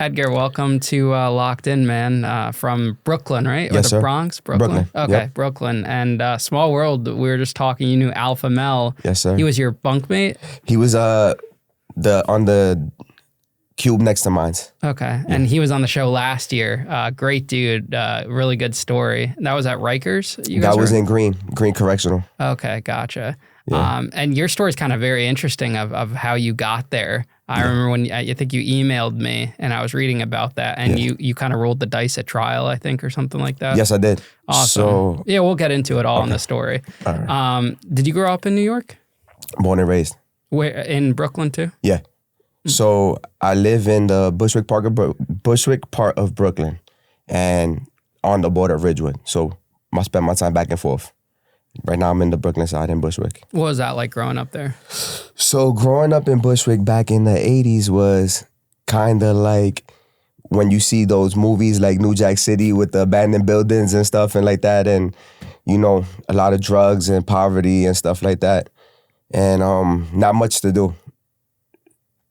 Edgar, welcome to Locked In, man, from Brooklyn, right? Yes, or the sir. Bronx? Brooklyn. Okay, Yep. Brooklyn. And small world, we were just talking, you knew Alpha Mel. Yes, sir. He was your bunkmate? He was on the cube next to mine. Okay. And he was on the show last year. Great dude. Really good story. That was at Rikers? That was in Green Correctional. Okay, gotcha. Yeah. And your story is kind of very interesting of how you got there. I remember when I think you emailed me and I was reading about that, and you kind of rolled the dice at trial, I think, or something like that. Yes, I did. Awesome. So, yeah, we'll get into it all in the story. all right. Did you grow up in New York? Born and raised. Where, in Brooklyn too? Yeah. So I live in the Bushwick part of Brooklyn, and on the border of Ridgewood. So I spend my time back and forth. Right now I'm in the Brooklyn side in Bushwick. What was that like growing up there? So growing up in Bushwick back in the 80s was kind of like when you see those movies like New Jack City with the abandoned buildings and stuff and like that, and you know, a lot of drugs and poverty and stuff like that. And not much to do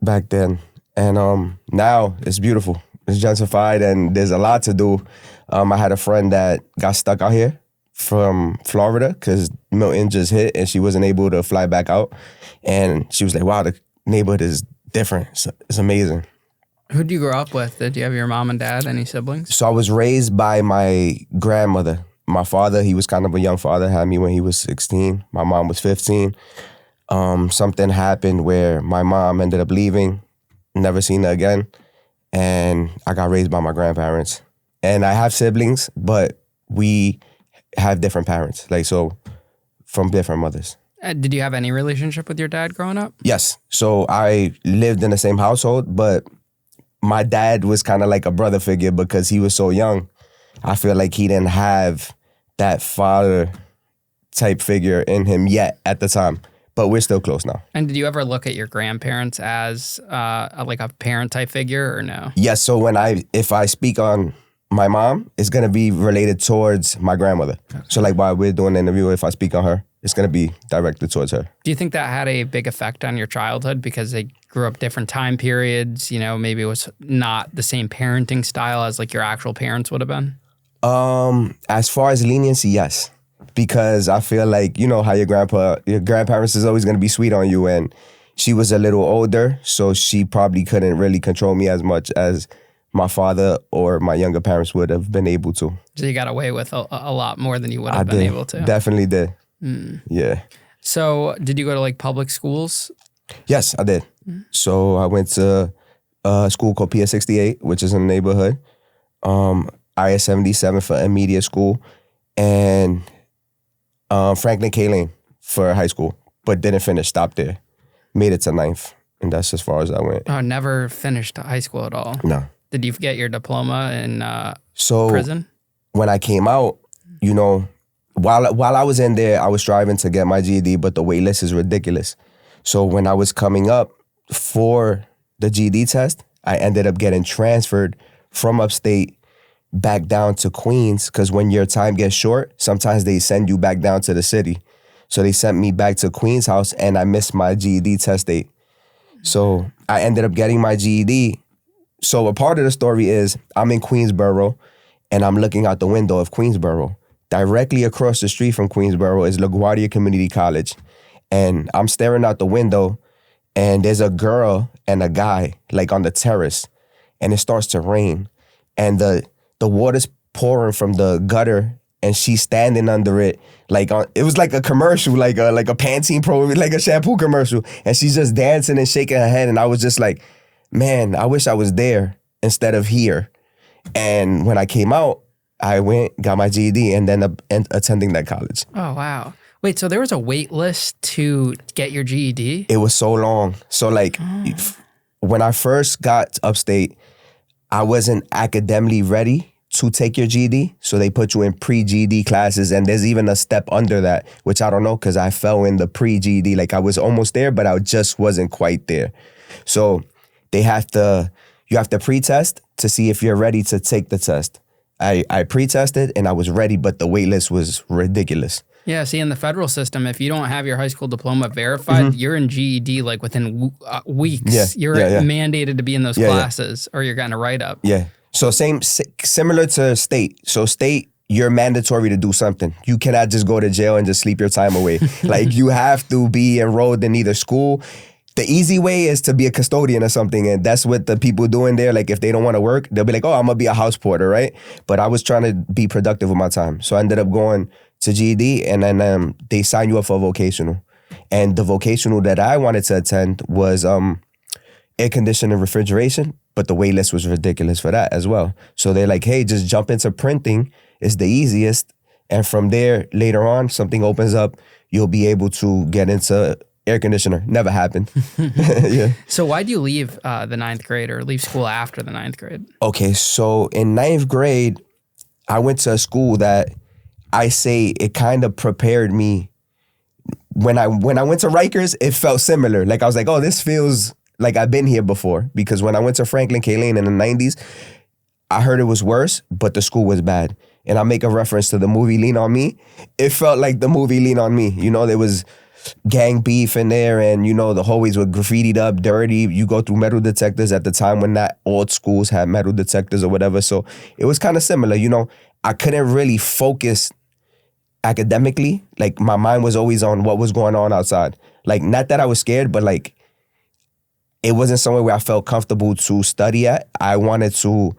back then. And now it's beautiful. It's gentrified and there's a lot to do. I had a friend that got stuck out here from Florida because Milton just hit and she wasn't able to fly back out. And she was like, wow, the neighborhood is different. It's amazing. Who did you grow up with? Did you have your mom and dad? Any siblings? So I was raised by my grandmother. My father, he was kind of a young father, had me when he was 16. My mom was 15. Something happened where my mom ended up leaving, never seen her again. And I got raised by my grandparents. And I have siblings, but we have different parents, like so from different mothers. Did you have any relationship with your dad growing up? Yes. So I lived in the same household, but my dad was kind of like a brother figure because he was so young. I feel like he didn't have that father type figure in him yet at the time, but we're still close now. And did you ever look at your grandparents as like a parent type figure or no? Yes. So if I speak on my mom, it's going to be related towards my grandmother. Okay. So like while we're doing the interview, if I speak on her, it's going to be directed towards her. Do you think that had a big effect on your childhood because they grew up different time periods? You know, maybe it was not the same parenting style as like your actual parents would have been? As far as leniency, yes. Because I feel like, you know how your grandparents is always going to be sweet on you, and she was a little older, so she probably couldn't really control me as much as my father or my younger parents would have been able to. So you got away with a lot more than you would have been able to. Definitely did. Yeah. So did you go to like public schools? Yes, I did. So I went to a school called PS 68, which is in the neighborhood. IS 77 for immediate school, and Franklin K. Lane for high school, but didn't finish, stopped there. Made it to 9th, and that's as far as I went. Oh, never finished high school at all? No. Did you get your diploma in so prison? When I came out, you know, while I was in there, I was striving to get my GED, but the wait list is ridiculous. So when I was coming up for the GED test, I ended up getting transferred from upstate back down to Queens, because when your time gets short, sometimes they send you back down to the city. So they sent me back to Queens House, and I missed my GED test date. So I ended up getting my GED. So a part of the story is I'm in Queensboro, and I'm looking out the window of Queensboro. Directly across the street from Queensboro is LaGuardia Community College. And I'm staring out the window, and there's a girl and a guy like on the terrace, and it starts to rain. And the water's pouring from the gutter, and she's standing under it. Like it was like a commercial, like a Pantene Pro, like a shampoo commercial. And she's just dancing and shaking her head. And I was just like, man, I wish I was there instead of here. And when I came out, I went, got my GED, and then attending that college. Oh, wow. Wait, so there was a wait list to get your GED? It was so long. So like when I first got upstate, I wasn't academically ready to take your GED. So they put you in pre-GED classes, and there's even a step under that, which I don't know because I fell in the pre-GED. Like I was almost there, but I just wasn't quite there. So you have to pre-test to see if you're ready to take the test. I pre-tested and I was ready, but the wait list was ridiculous. Yeah, see, in the federal system, if you don't have your high school diploma verified, you're in GED like within weeks. Yeah, You're mandated to be in those classes or you're getting a write-up. Yeah. So similar to state. So state, you're mandatory to do something. You cannot just go to jail and just sleep your time away. Like you have to be enrolled in either school. The easy way is to be a custodian or something, and that's what the people do in there. Like if they don't want to work, they'll be like, oh, I'm gonna be a house porter, right? But I was trying to be productive with my time. So I ended up going to GED, and then they sign you up for vocational. And the vocational that I wanted to attend was air conditioning and refrigeration, but the wait list was ridiculous for that as well. So they're like, hey, just jump into printing. It's the easiest. And from there, later on, something opens up, you'll be able to get into air conditioner. Never happened. Yeah. So why'd you leave the 9th grade or leave school after the 9th grade? Okay, so in 9th grade, I went to a school that I say it kind of prepared me. When I went to Rikers, it felt similar. Like I was like, oh, this feels like I've been here before. Because when I went to Franklin K. Lane in the 90s, I heard it was worse, but the school was bad. And I make a reference to the movie Lean On Me. It felt like the movie Lean On Me. You know, there was gang beef in there, and you know the hallways were graffitied up, dirty. You go through metal detectors at the time when not all schools had metal detectors or whatever. So it was kind of similar. You know, I couldn't really focus academically. Like my mind was always on what was going on outside. Like not that I was scared, but like it wasn't somewhere where I felt comfortable to study at. I wanted to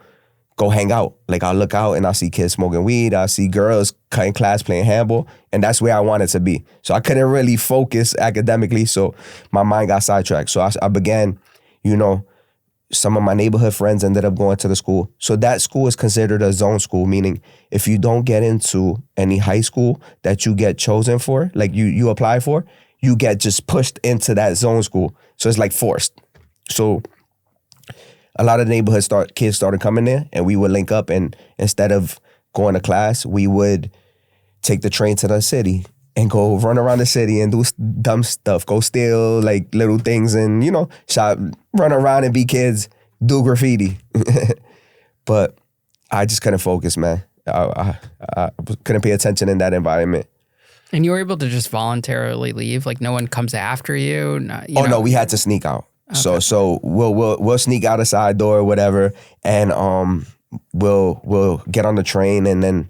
go hang out. Like I'll look out and I'll see kids smoking weed. I'll see girls cutting class playing handball. And that's where I wanted to be. So I couldn't really focus academically. So my mind got sidetracked. So I began, you know, some of my neighborhood friends ended up going to the school. So that school is considered a zone school, meaning if you don't get into any high school that you get chosen for, like you apply for, you get just pushed into that zone school. So it's like forced. So a lot of the neighborhood kids started coming there, and we would link up, and instead of going to class, we would take the train to the city and go run around the city and do dumb stuff, go steal like little things and, you know, shop, run around and be kids, do graffiti. But I just couldn't focus, man. I couldn't pay attention in that environment. And you were able to just voluntarily leave? Like no one comes after you? No, we had to sneak out. Okay. So we'll sneak out a side door or whatever, and we'll get on the train, and then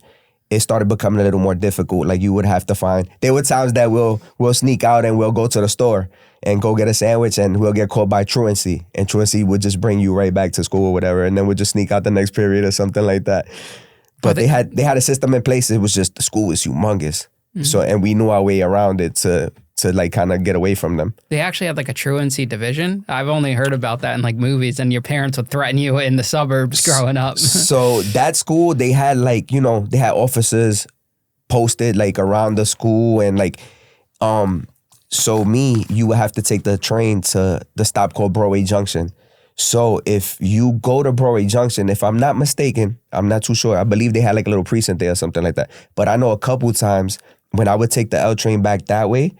it started becoming a little more difficult. Like you would have to find. There were times that we'll sneak out and we'll go to the store and go get a sandwich, and we'll get caught by truancy, and truancy would just bring you right back to school or whatever, and then we'll just sneak out the next period or something like that. But they had a system in place. It was just the school was humongous, so and we knew our way around it to like kind of get away from them. They actually had like a truancy division. I've only heard about that in like movies, and your parents would threaten you in the suburbs growing up. So that school, they had like, you know, they had officers posted like around the school, and like, so you would have to take the train to the stop called Broadway Junction. So if you go to Broadway Junction, if I'm not mistaken, I'm not too sure. I believe they had like a little precinct there or something like that. But I know a couple times when I would take the L train back that way,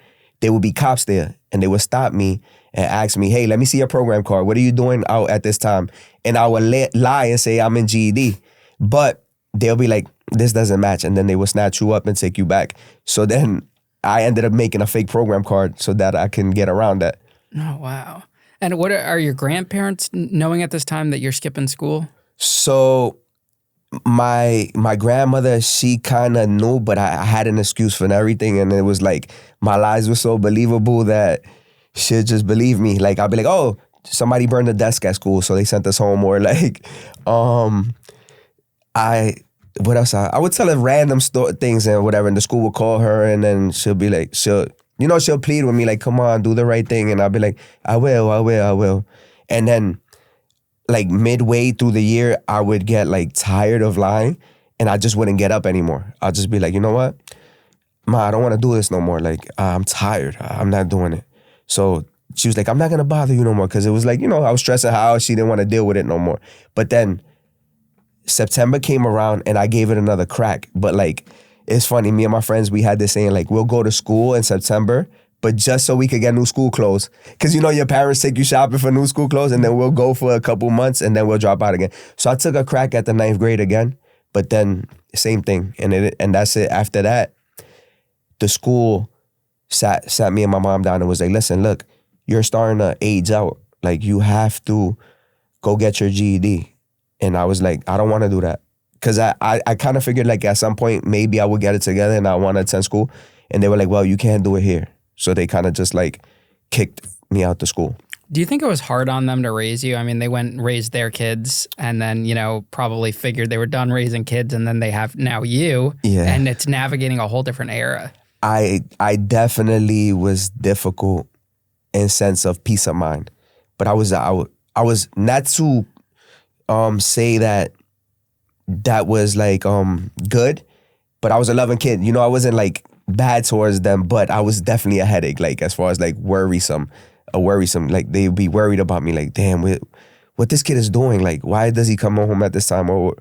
there would be cops there, and they would stop me and ask me, hey, let me see your program card. What are you doing out at this time? And I would lie and say I'm in GED. But they'll be like, this doesn't match. And then they will snatch you up and take you back. So then I ended up making a fake program card so that I can get around that. Oh, wow. And what are your grandparents knowing at this time that you're skipping school? So my grandmother, she kind of knew, but I had an excuse for everything. And it was like, my lies were so believable that she'd just believe me. Like, I'd be like, oh, somebody burned the desk at school, so they sent us home. Or like, what else? I would tell her random things and whatever, and the school would call her, and then she'll be like, she'll plead with me, like, come on, do the right thing. And I'll be like, I will. And then like midway through the year, I would get like tired of lying, and I just wouldn't get up anymore. I'll just be like, you know what? Ma, I don't want to do this no more. Like, I'm tired. I'm not doing it. So she was like, I'm not going to bother you no more. Because it was like, you know, I was stressing her out. She didn't want to deal with it no more. But then September came around, and I gave it another crack. But like, it's funny. Me and my friends, we had this saying, like, we'll go to school in September, but just so we could get new school clothes. Because, you know, your parents take you shopping for new school clothes, and then we'll go for a couple months, and then we'll drop out again. So I took a crack at the 9th grade again, But then same thing, and that's it. After that, the school sat me and my mom down and was like, listen, look, you're starting to age out. Like, you have to go get your GED. And I was like, I don't want to do that. Because I kind of figured like at some point, maybe I would get it together and I want to attend school. And they were like, well, you can't do it here. So they kind of just like kicked me out the school. Do you think it was hard on them to raise you? I mean, they went and raised their kids and then, probably figured they were done raising kids and then they have now you. Yeah. And it's navigating a whole different era. I definitely was difficult in sense of peace of mind. But I was not to say that was like good, but I was a loving kid. I wasn't like bad towards them, but I was definitely a headache, like as far as like worrisome. Like they'd be worried about me, like, damn, what this kid is doing, like why does he come home at this time, or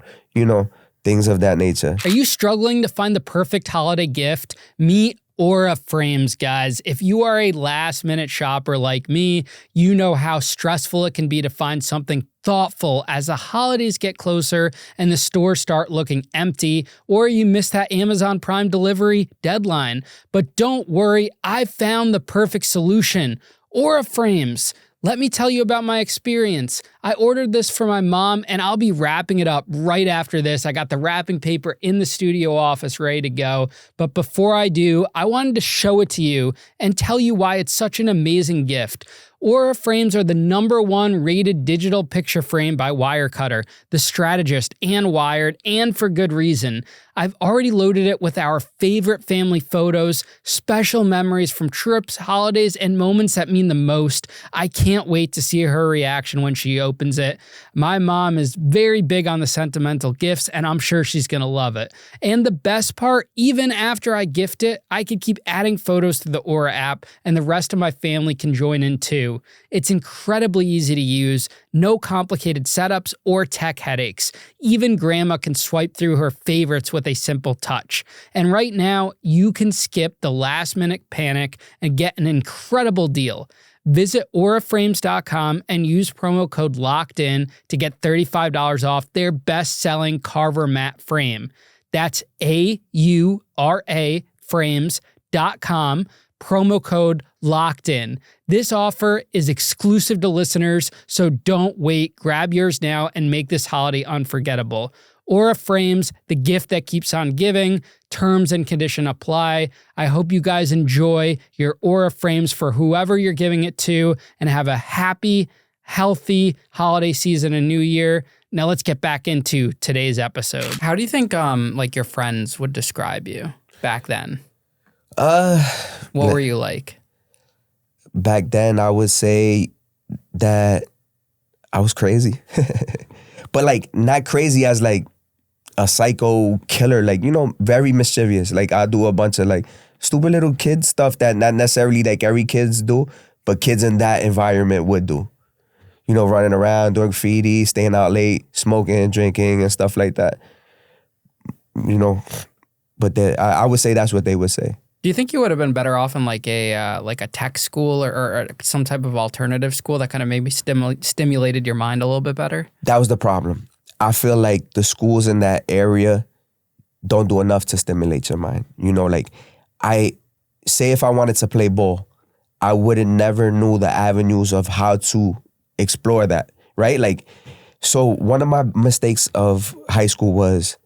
things of that nature. Are you struggling to find the perfect holiday gift? Meet Aura Frames, guys. If you are a last-minute shopper like me, you know how stressful it can be to find something thoughtful as the holidays get closer and the stores start looking empty, or you miss that Amazon Prime delivery deadline. But don't worry, I found the perfect solution. Aura Frames. Let me tell you about my experience. I ordered this for my mom and I'll be wrapping it up right after this. I got the wrapping paper in the studio office ready to go. But before I do, I wanted to show it to you and tell you why it's such an amazing gift. Aura Frames are the #1 rated digital picture frame by Wirecutter, The Strategist, and Wired, and for good reason. I've already loaded it with our favorite family photos, special memories from trips, holidays, and moments that mean the most. I can't wait to see her reaction when she opens it. My mom is very big on the sentimental gifts, and I'm sure she's going to love it. And the best part, even after I gift it, I can keep adding photos to the Aura app, and the rest of my family can join in too. It's incredibly easy to use, no complicated setups or tech headaches. Even grandma can swipe through her favorites with a simple touch. And right now, you can skip the last-minute panic and get an incredible deal. Visit auraframes.com and use promo code LOCKEDIN to get $35 off their best-selling Carver matte frame. That's AURA frames.com, promo code LOCKEDIN. This offer is exclusive to listeners, so don't wait. Grab yours now and make this holiday unforgettable. Aura Frames, the gift that keeps on giving. Terms and conditions apply. I hope you guys enjoy your Aura Frames for whoever you're giving it to and have a happy, healthy holiday season and new year. Now let's get back into today's episode. How do you think like your friends would describe you back then? What were you like? Back then, I would say that I was crazy. But like not crazy as like a psycho killer, like, very mischievous. Like I do a bunch of like stupid little kid stuff that not necessarily like every kids do, but kids in that environment would do. Running around, doing graffiti, staying out late, smoking, drinking, and stuff like that. But I would say that's what they would say. Do you think you would have been better off in like a tech school or some type of alternative school that kind of maybe stimulated your mind a little bit better? That was the problem. I feel like the schools in that area don't do enough to stimulate your mind. Like I say if I wanted to play ball, I would have never knew the avenues of how to explore that, right? Like, so one of my mistakes of high school was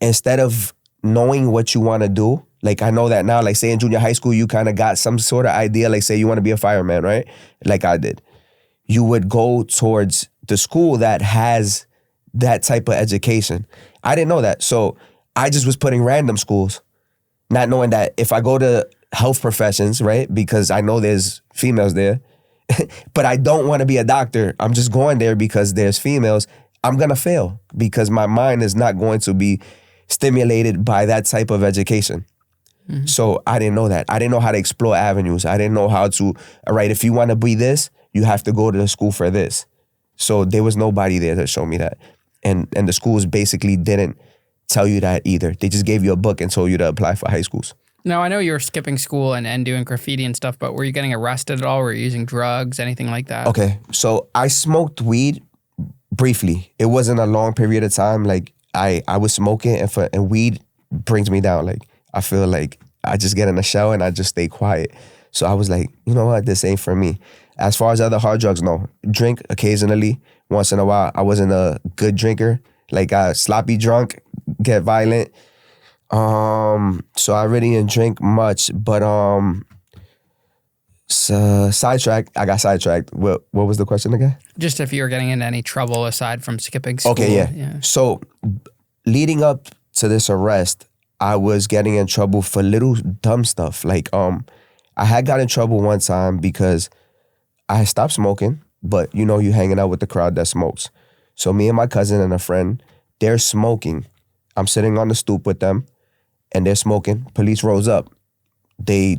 instead of knowing what you want to do, like I know that now, like say in junior high school, you kind of got some sort of idea, like say you want to be a fireman, right? Like I did. You would go towards the school that has that type of education. I didn't know that. So I just was putting random schools, not knowing that if I go to health professions, right? Because I know there's females there, but I don't want to be a doctor. I'm just going there because there's females. I'm going to fail because my mind is not going to be stimulated by that type of education. Mm-hmm. So I didn't know that. I didn't know how to explore avenues. I didn't know how to, all right, if you want to be this, you have to go to the school for this. So there was nobody there to show me that. And the schools basically didn't tell you that either. They just gave you a book and told you to apply for high schools. Now, I know you were skipping school and doing graffiti and stuff, but were you getting arrested at all? Were you using drugs, anything like that? Okay, so I smoked weed, briefly. It wasn't a long period of time. Like I was smoking and weed brings me down. Like I feel like I just get in the shower and I just stay quiet. So I was like, you know what, this ain't for me. As far as other hard drugs, no. Drink occasionally, once in a while. I wasn't a good drinker. Like I sloppy drunk, get violent. So I really didn't drink much, but sidetracked. I got sidetracked. What was the question again? Just if you were getting into any trouble aside from skipping school. Okay, yeah. So leading up to this arrest, I was getting in trouble for little dumb stuff. Like I had got in trouble one time because I had stopped smoking, but you hanging out with the crowd that smokes. So me and my cousin and a friend, they're smoking. I'm sitting on the stoop with them and they're smoking. Police rolls up. They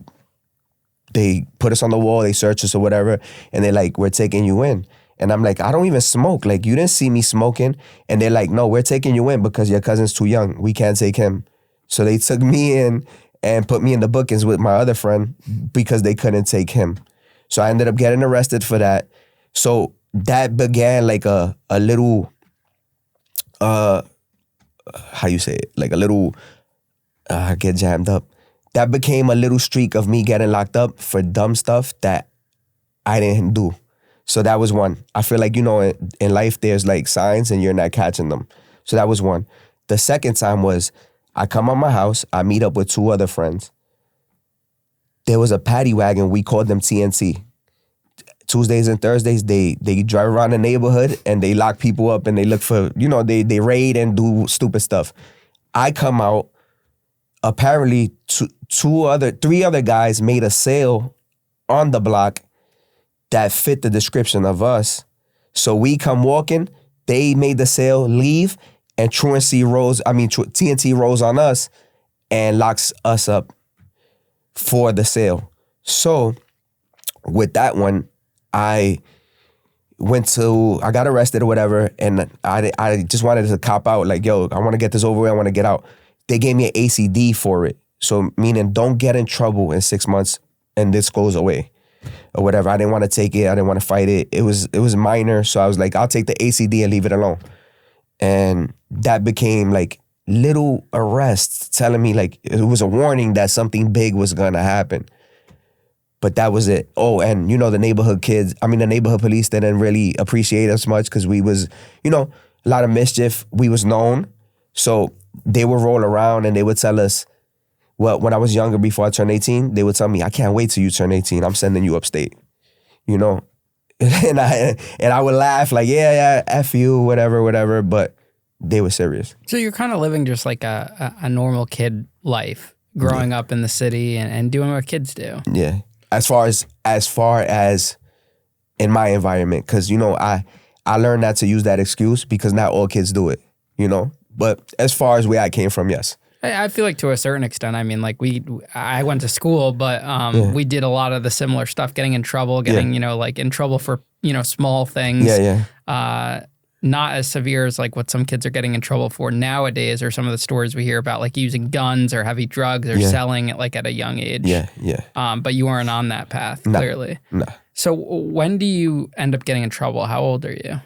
put us on the wall, they search us or whatever, and they're like, we're taking you in. And I'm like, I don't even smoke. Like, you didn't see me smoking. And they're like, no, we're taking you in because your cousin's too young. We can't take him. So they took me in and put me in the bookings with my other friend because they couldn't take him. So I ended up getting arrested for that. So that began like a little, how you say it? Like a little, I get jammed up. That became a little streak of me getting locked up for dumb stuff that I didn't do. So that was one. I feel like, in life there's like signs and you're not catching them. So that was one. The second time was I come on my house, I meet up with two other friends. There was a paddy wagon, we called them TNT. Tuesdays and Thursdays, they drive around the neighborhood and they lock people up and they look for, they raid and do stupid stuff. I come out, apparently three other guys made a sale on the block that fit the description of us. So we come walking, they made the sale, leave, and TNT rolls on us and locks us up for the sale. So with that one, I got arrested or whatever, and I just wanted to cop out, like, yo, I want to get this over with, I want to get out. They gave me an ACD for it. So meaning don't get in trouble in 6 months and this goes away or whatever. I didn't want to take it. I didn't want to fight it. It was minor. So I was like, I'll take the ACD and leave it alone. And that became like little arrests telling me like it was a warning that something big was going to happen. But that was it. Oh, and the neighborhood the neighborhood police didn't really appreciate us much because we was, a lot of mischief. We was known. So they would roll around and they would tell us, well, when I was younger, before I turned 18, they would tell me, I can't wait till you turn 18. I'm sending you upstate, And I would laugh like, yeah, F you, whatever. But they were serious. So you're kind of living just like a normal kid life, growing up in the city and doing what kids do. Yeah. As far as in my environment, because, I learned not to use that excuse because not all kids do it, But as far as where I came from, yes. I feel like to a certain extent, I mean, like I went to school, but we did a lot of the similar stuff, getting in trouble, in trouble for, small things. Yeah. Not as severe as like what some kids are getting in trouble for nowadays, or some of the stories we hear about like using guns or heavy drugs or selling it like at a young age. Yeah. But you weren't on that path, clearly. No. So when do you end up getting in trouble? How old are you?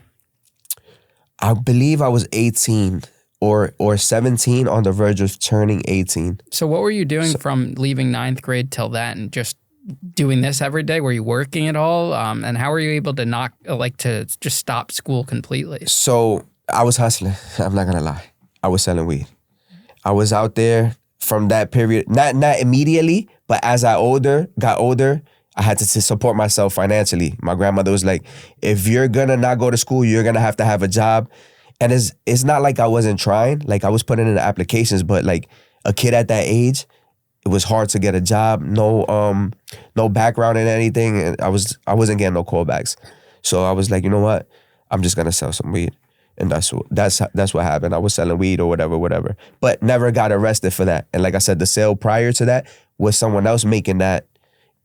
I believe I was 18 or 17, on the verge of turning 18. So what were you doing from leaving 9th grade till then? Just doing this every day? Were you working at all? And how were you able to just stop school completely? So I was hustling. I'm not gonna lie. I was selling weed. I was out there from that period, not immediately, but as I got older, I had to support myself financially. My grandmother was like, if you're gonna not go to school, you're gonna have to have a job. And it's not like I wasn't trying. Like I was putting in the applications, but like a kid at that age, it was hard to get a job. No background in anything, and I wasn't getting no callbacks. So I was like, you know what? I'm just gonna sell some weed, and that's what happened. I was selling weed or whatever, but never got arrested for that. And like I said, the sale prior to that was someone else making that,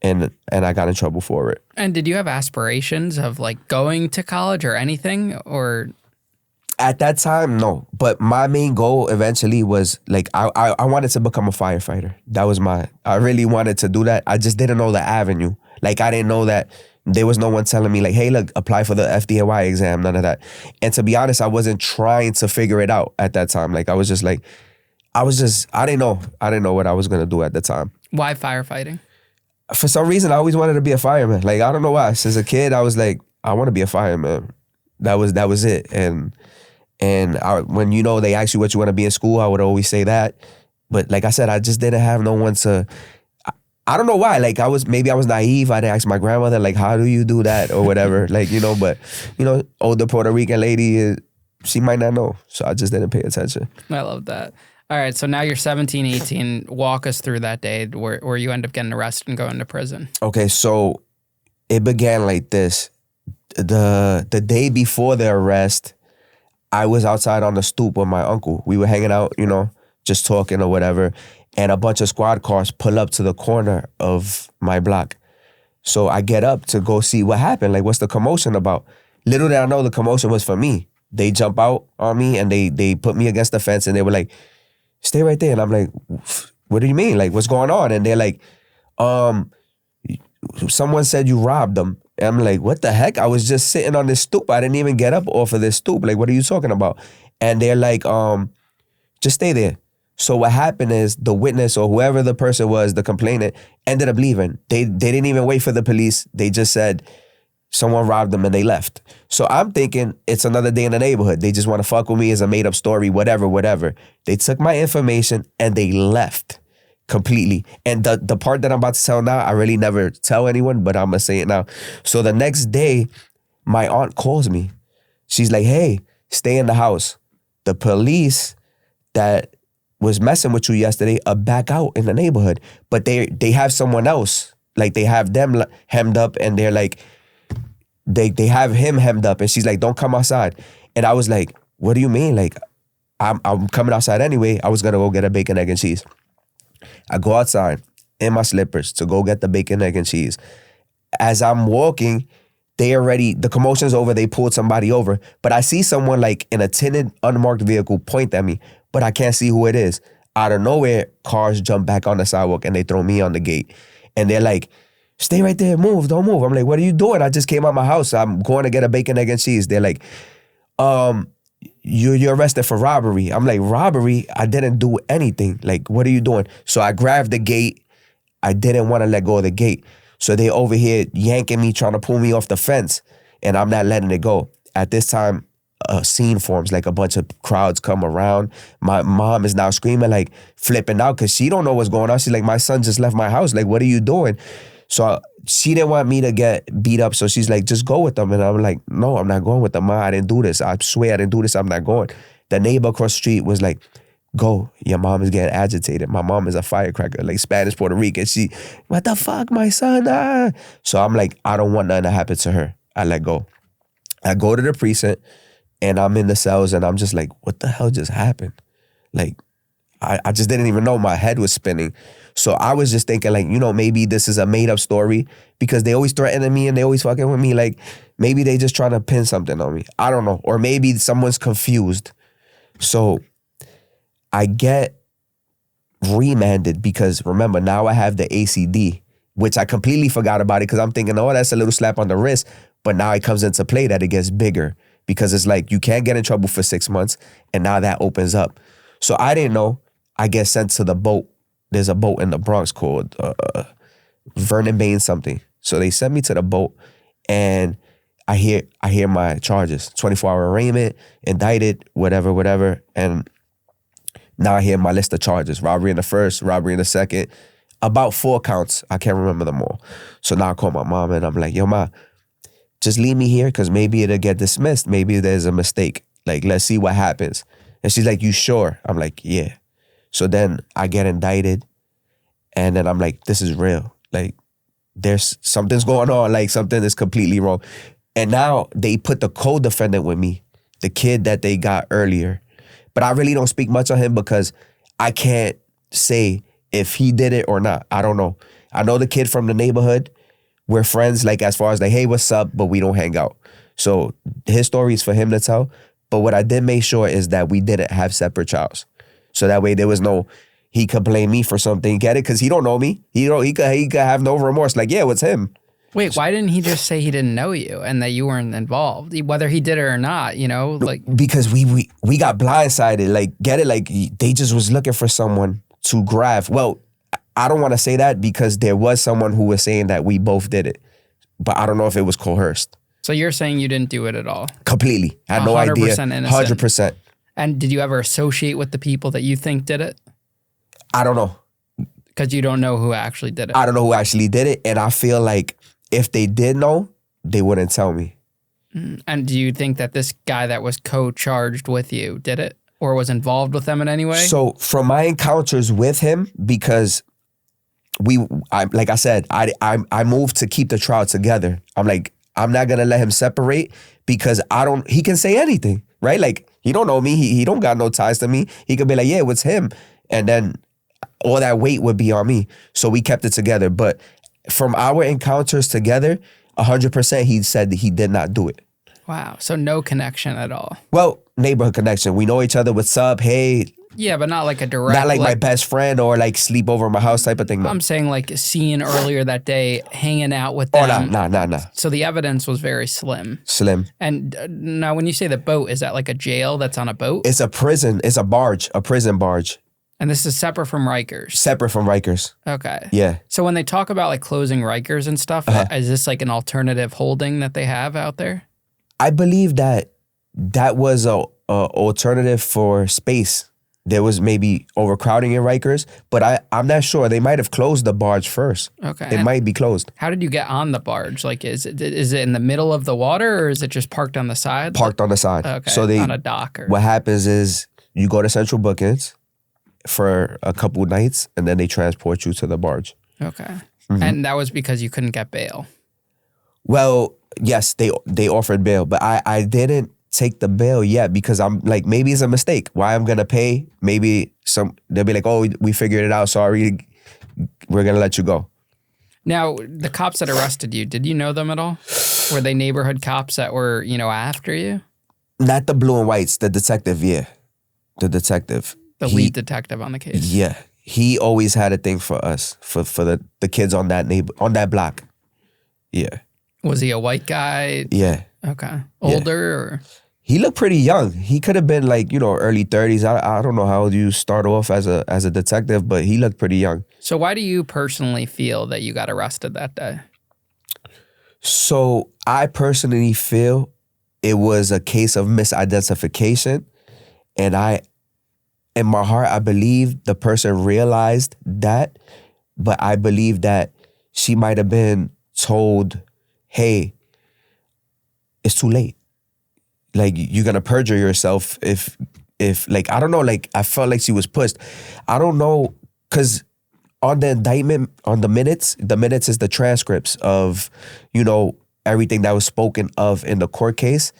and I got in trouble for it. And did you have aspirations of like going to college or anything, or? At that time, no. But my main goal eventually was like I wanted to become a firefighter. That was I really wanted to do that. I just didn't know the avenue. Like I didn't know that, There was no one telling me like, hey, look, apply for the FDNY exam, none of that. And to be honest, I wasn't trying to figure it out at that time. Like, I didn't know. I didn't know what I was going to do at the time. Why firefighting? For some reason, I always wanted to be a fireman. Like, I don't know why. Since a kid, I was like, I want to be a fireman. That was it. And when, they ask you what you want to be in school, I would always say that. But like I said, I just didn't have no one to... I don't know why. Like, maybe I was naive. I didn't ask my grandmother, like, how do you do that or whatever. Like, but, older Puerto Rican lady, she might not know. So I just didn't pay attention. I love that. All right, so now you're 17, 18. Walk us through that day where you end up getting arrested and going to prison. Okay, so it began like this. The day before the arrest, I was outside on the stoop with my uncle. We were hanging out, just talking or whatever. And a bunch of squad cars pull up to the corner of my block. So I get up to go see what happened. Like, what's the commotion about? Little did I know the commotion was for me. They jump out on me and they put me against the fence and they were like, stay right there. And I'm like, what do you mean? Like, what's going on? And they're like, someone said you robbed them. And I'm like, what the heck? I was just sitting on this stoop. I didn't even get up off of this stoop. Like, what are you talking about? And they're like, just stay there. So what happened is the witness or whoever the person was, the complainant, ended up leaving. They didn't even wait for the police. They just said someone robbed them and they left. So I'm thinking it's another day in the neighborhood. They just want to fuck with me as a made up story, whatever. They took my information and they left completely. And the part that I'm about to tell now, I really never tell anyone, but I'm going to say it now. So the next day, my aunt calls me. She's like, hey, stay in the house. The police that was messing with you yesterday are back out in the neighborhood. But they have someone else. Like, they have them hemmed up and they're like, they have him hemmed up. And she's like, don't come outside. And I was like, what do you mean? Like, I'm coming outside anyway. I was going to go get a bacon, egg, and cheese. I go outside in my slippers to go get the bacon, egg, and cheese. As I'm walking, the commotion's over, they pulled somebody over. But I see someone like in a tinted, unmarked vehicle point at me, but I can't see who it is. Out of nowhere, cars jump back on the sidewalk and they throw me on the gate. And they're like, stay right there, don't move. I'm like, what are you doing? I just came out of my house. I'm going to get a bacon, egg, and cheese. They're like, you're arrested for robbery. I'm like, robbery? I didn't do anything. Like, what are you doing? So I grabbed the gate. I didn't want to let go of the gate. So they over here yanking me, trying to pull me off the fence, and I'm not letting it go. At this time, a scene forms, like a bunch of crowds come around. My mom is now screaming, like flipping out because she don't know what's going on. She's like, my son just left my house. Like, what are you doing? So she didn't want me to get beat up. So she's like, just go with them. And I'm like, no, I'm not going with them. Ma, I didn't do this. I swear I didn't do this. I'm not going. The neighbor across the street was like, go. Your mom is getting agitated. My mom is a firecracker, like Spanish Puerto Rican. She, what the fuck, my son? Ah. So I'm like, I don't want nothing to happen to her. I let go. I go to the precinct and I'm in the cells and I'm just like, what the hell just happened? Like, I just didn't even know. My head was spinning. So I was just thinking like, maybe this is a made up story because they always threatening me and they always fucking with me. Like, maybe they just trying to pin something on me. I don't know. Or maybe someone's confused. So I get remanded because remember, now I have the ACD, which I completely forgot about it because I'm thinking, oh, that's a little slap on the wrist. But now it comes into play that it gets bigger because it's like you can't get in trouble for 6 months and now that opens up. So I didn't know. I get sent to the boat. There's a boat in the Bronx called Vernon Bain something. So they sent me to the boat and I hear my charges, 24-hour arraignment, indicted, whatever. And now I hear my list of charges, robbery in the first, robbery in the second, about 4 counts. I can't remember them all. So now I call my mom and I'm like, yo, ma, just leave me here because maybe it'll get dismissed. Maybe there's a mistake. Like, let's see what happens. And she's like, you sure? I'm like, yeah. So then I get indicted and then I'm like, this is real. Like, there's something's going on. Like, something is completely wrong. And now they put the co-defendant with me, the kid that they got earlier. But I really don't speak much on him because I can't say if he did it or not. I don't know. I know the kid from the neighborhood. We're friends, like, as far as like, hey, what's up? But we don't hang out. So his story is for him to tell. But what I did make sure is that we didn't have separate trials. So that way there was no, he could blame me for something. Get it? Because he don't know me. He could have no remorse. Like, yeah, it was him. Wait, why didn't he just say he didn't know you and that you weren't involved, whether he did it or not? Like because we got blindsided. Like, get it? Like, they just was looking for someone to grab. Well, I don't want to say that because there was someone who was saying that we both did it, but I don't know if it was coerced. So you're saying you didn't do it at all? Completely. I had no idea. 100% innocent. 100%. And did you ever associate with the people that you think did it? I don't know. Because you don't know who actually did it. I don't know who actually did it, and I feel like if they did know, they wouldn't tell me. And do you think that this guy that was co-charged with you did it or was involved with them in any way? So from my encounters with him, because like I said, I moved to keep the trial together. I'm like, I'm not gonna let him separate because he can say anything, right? Like, he don't know me, he don't got no ties to me. He could be like, yeah, it was him. And then all that weight would be on me. So we kept it together. But from our encounters together, 100% he said that he did not do it. Wow. So no connection at all. Well, neighborhood connection. We know each other. What's up? Hey. Yeah, but not like a direct. Not like my best friend or like sleep over my house type of thing. No. I'm saying like seen earlier that day, hanging out with them. Oh, nah. So the evidence was very slim. Slim. And now when you say the boat, is that like a jail that's on a boat? It's a prison. It's a barge, a prison barge. And this is separate from Rikers? Separate from Rikers. Okay. Yeah. So when they talk about like closing Rikers and stuff, is this like an alternative holding that they have out there? I believe that was a alternative for space. There was maybe overcrowding in Rikers, but I'm not sure. They might have closed the barge first. Okay. It might be closed. How did you get on the barge? Like, is it in the middle of the water or is it just parked on the side? Parked on the side. Okay. So on a dock. What happens is you go to Central Bookings for a couple of nights, and then they transport you to the barge. Okay. Mm-hmm. And that was because you couldn't get bail? Well, yes, they offered bail, but I didn't take the bail yet because I'm like, maybe it's a mistake. Why I'm going to pay? Maybe they'll be like, oh, we figured it out. Sorry, we're going to let you go. Now, the cops that arrested you, did you know them at all? Were they neighborhood cops that were, after you? Not the blue and whites, the detective, yeah. The detective. The lead detective on the case. Yeah. He always had a thing for us, for the kids on that block. Yeah. Was he a white guy? Yeah. Okay. Older or? He looked pretty young. He could have been like, early 30s. I don't know how you start off as a detective, but he looked pretty young. So why do you personally feel that you got arrested that day? So I personally feel it was a case of misidentification. And in my heart, I believe the person realized that, but I believe that she might have been told, hey, it's too late. Like, you're going to perjure yourself if like, I don't know, like, I felt like she was pushed. I don't know, because on the indictment, on the minutes is the transcripts of, everything that was spoken of in the court case.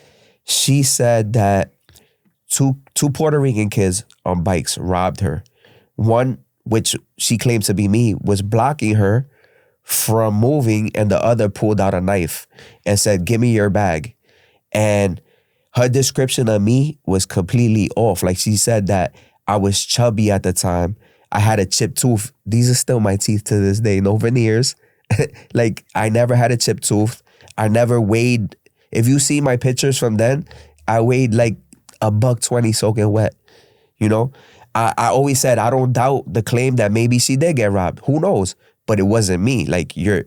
She said that two Puerto Rican kids on bikes robbed her. One, which she claimed to be me, was blocking her from moving, and the other pulled out a knife and said, give me your bag. And her description of me was completely off. Like, she said that I was chubby at the time. I had a chipped tooth. These are still my teeth to this day, no veneers. Like, I never had a chipped tooth. I never weighed. If you see my pictures from then, I weighed like $120 soaking wet. I always said I don't doubt the claim that maybe she did get robbed. Who knows? But it wasn't me. Like, your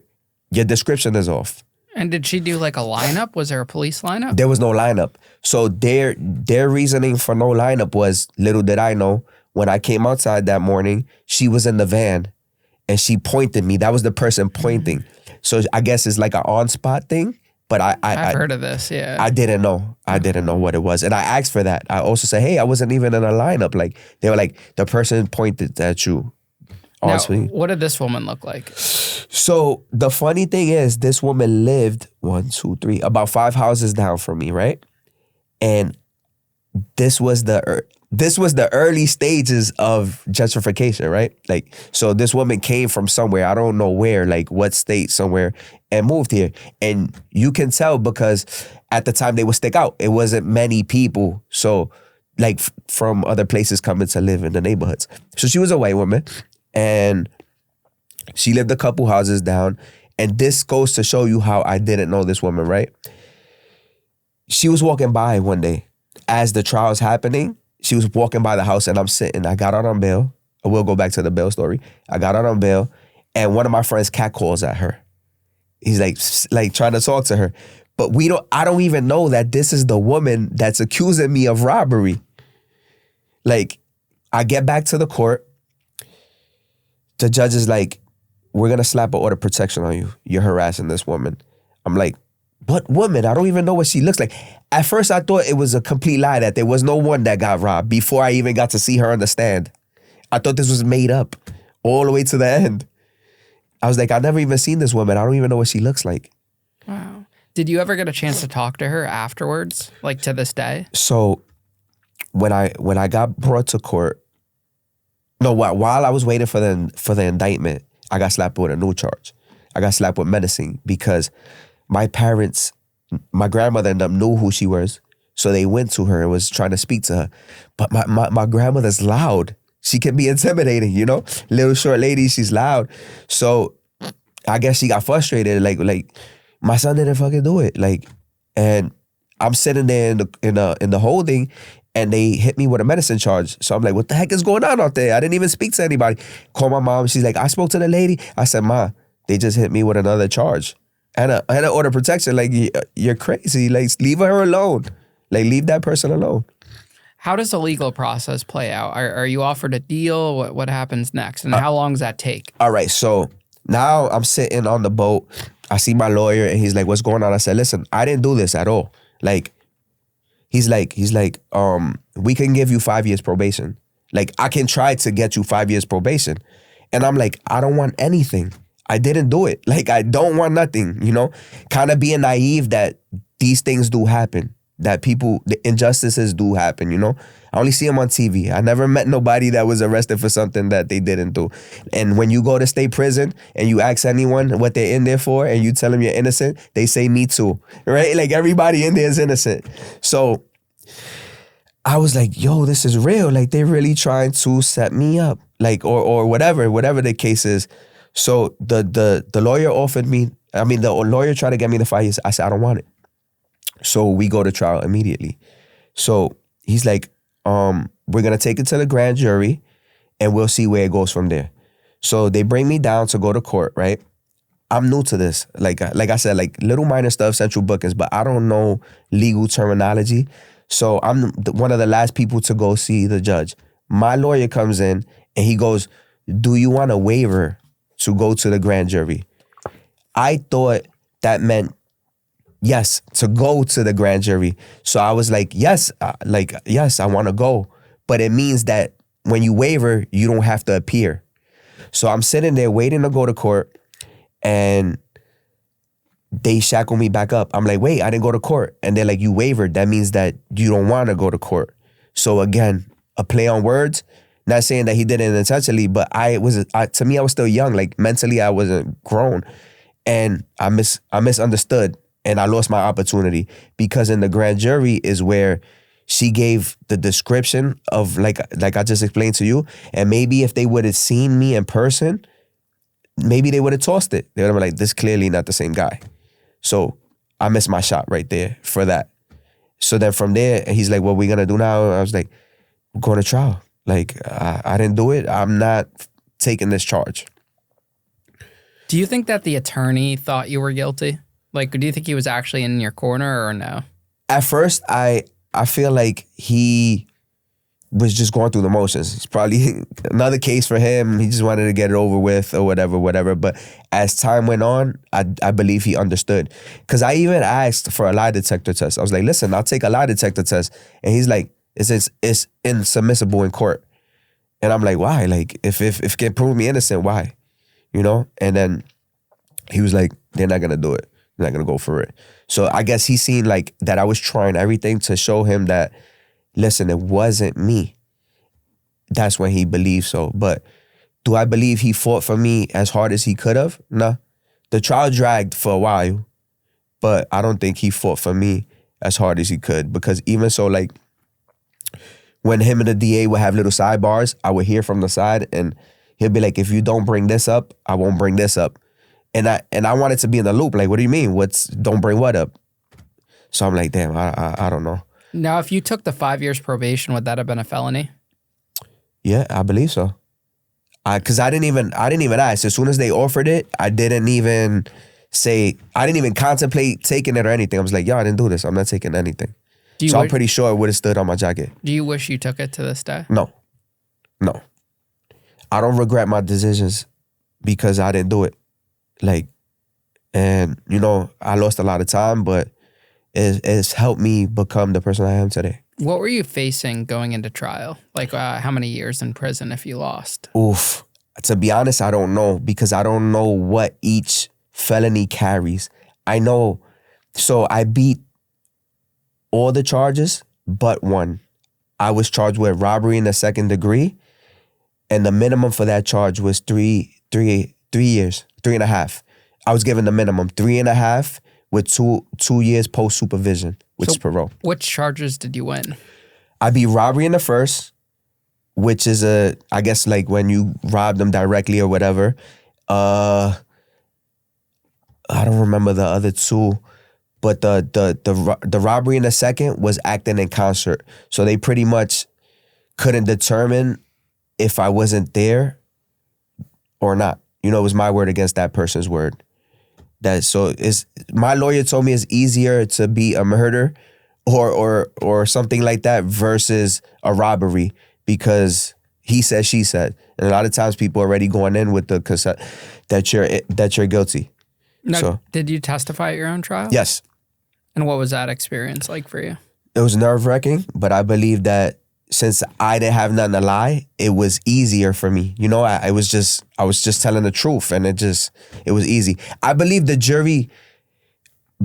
description is off. And did she do like a lineup? Was there a police lineup? There was no lineup. So their reasoning for no lineup was, little did I know, when I came outside that morning, she was in the van and she pointed me. That was the person pointing. So I guess it's like an on-spot thing. But I've heard of this, yeah. I didn't know. I didn't know what it was. And I asked for that. I also said, hey, I wasn't even in a lineup. Like, they were like, the person pointed at you. Now, what did this woman look like? So the funny thing is, this woman lived about 5 houses down from me, right? And this was the early stages of gentrification, right? Like, so this woman came from somewhere, I don't know where, like what state, somewhere, and moved here. And you can tell because at the time they would stick out. It wasn't many people, so like from other places coming to live in the neighborhoods. So she was a white woman, and she lived a couple houses down, And this goes to show you how I didn't know this woman, right? She was walking by one day as the trial's happening. She was walking by the house and I'm sitting. I got out on bail. We'll go back to the bail story. I got out on bail and one of my friends catcalls at her. He's like trying to talk to her. But I don't even know that this is the woman that's accusing me of robbery. Like, I get back to the court. The judge is like, we're going to slap an order of protection on you. You're harassing this woman. I'm like, what woman? I don't even know what she looks like. At first, I thought it was a complete lie that there was no one that got robbed before I even got to see her on the stand. I thought this was made up all the way to the end. I was like, I've never even seen this woman. I don't even know what she looks like. Wow. Did you ever get a chance to talk to her afterwards, like to this day? So when I got brought to court, while I was waiting for the indictment, I got slapped with a new charge. I got slapped with menacing because my parents, my grandmother and them knew who she was. So they went to her and was trying to speak to her. But my grandmother's loud. She can be intimidating, you know? Little short lady, she's loud. So I guess she got frustrated. Like my son didn't fucking do it. Like, and I'm sitting there in the holding and they hit me with a medicine charge. So I'm like, what the heck is going on out there? I didn't even speak to anybody. Call my mom. She's like, I spoke to the lady. I said, Ma, they just hit me with another charge. And an order of protection. Like, you're crazy. Like, leave her alone. Like, leave that person alone. How does the legal process play out? Are you offered a deal? What happens next? And how long does that take? All right, so now I'm sitting on the boat. I see my lawyer and he's like, what's going on? I said, listen, I didn't do this at all. Like, he's like, we can give you 5 years probation. Like, I can try to get you 5 years probation. And I'm like, I don't want anything. I didn't do it. Like, I don't want nothing, you know? Kind of being naive that these things do happen. That the injustices do happen, you know? I only see them on TV. I never met nobody that was arrested for something that they didn't do. And when you go to state prison and you ask anyone what they're in there for and you tell them you're innocent, they say, me too, right? Like, everybody in there is innocent. So I was like, yo, this is real. Like, they're really trying to set me up, like, or whatever the case is. So the lawyer the lawyer tried to get me the 5 years. I said, I don't want it. So we go to trial immediately. So he's like, we're going to take it to the grand jury and we'll see where it goes from there. So they bring me down to go to court, right? I'm new to this. Like I said, like little minor stuff, central bookings, but I don't know legal terminology. So I'm one of the last people to go see the judge. My lawyer comes in and he goes, do you want a waiver to go to the grand jury? I thought that meant yes, to go to the grand jury. So I was like, yes, I want to go. But it means that when you waiver, you don't have to appear. So I'm sitting there waiting to go to court and they shackle me back up. I'm like, wait, I didn't go to court. And they're like, you wavered. That means that you don't want to go to court. So again, a play on words. Not saying that he did it intentionally, but to me, I was still young. Like mentally, I wasn't grown. And I misunderstood. And I lost my opportunity because in the grand jury is where she gave the description of like I just explained to you. And maybe if they would have seen me in person, maybe they would have tossed it. They would have been like, this clearly not the same guy. So I missed my shot right there for that. So then from there, he's like, what we gonna do now? I was like, we're going to trial. Like, I didn't do it. I'm not taking this charge. Do you think that the attorney thought you were guilty? Like, do you think he was actually in your corner or no? At first, I feel like he was just going through the motions. It's probably another case for him. He just wanted to get it over with or whatever. But as time went on, I believe he understood. Because I even asked for a lie detector test. I was like, listen, I'll take a lie detector test. And he's like, it's insubmissible in court. And I'm like, why? Like, if it can prove me innocent, why? You know? And then he was like, they're not going to do it. They're not going to go for it. So I guess he seen like that I was trying everything to show him that, listen, it wasn't me. That's when he believed so. But do I believe he fought for me as hard as he could have? No. The trial dragged for a while, but I don't think he fought for me as hard as he could. Because even so, like, when him and the DA would have little sidebars, I would hear from the side and he'll be like, if you don't bring this up, I won't bring this up. And I wanted to be in the loop. Like, what do you mean? Don't bring what up? So I'm like, damn, I don't know. Now, if you took the 5 years probation, would that have been a felony? Yeah, I believe so. Cause I didn't even ask. As soon as they offered it, I didn't even contemplate taking it or anything. I was like, yo, I didn't do this. I'm not taking anything. So I'm pretty sure it would have stood on my jacket. Do you wish you took it to this day? No. I don't regret my decisions because I didn't do it. Like, and you know, I lost a lot of time, but it's helped me become the person I am today. What were you facing going into trial? Like, how many years in prison if you lost? Oof. To be honest, I don't know because I don't know what each felony carries. I know, so I beat all the charges but one. I was charged with robbery in the second degree, and the minimum for that charge was 3 years, 3.5. I was given the minimum 3.5 with 2 years post supervision, which is parole. Which charges did you win? I beat robbery in the first, which is I guess like when you rob them directly or whatever. I don't remember the other two, but the robbery in the second was acting in concert. So they pretty much couldn't determine if I wasn't there or not. You know, it was my word against that person's word. My lawyer told me it's easier to be a murder or something like that versus a robbery because he said, she said. And a lot of times people are already going in with the concept that you're guilty. Now, did you testify at your own trial? Yes. And what was that experience like for you? It was nerve-wracking, but I believe that since I didn't have nothing to lie, it was easier for me. You know, I was just telling the truth, and it was easy. I believe the jury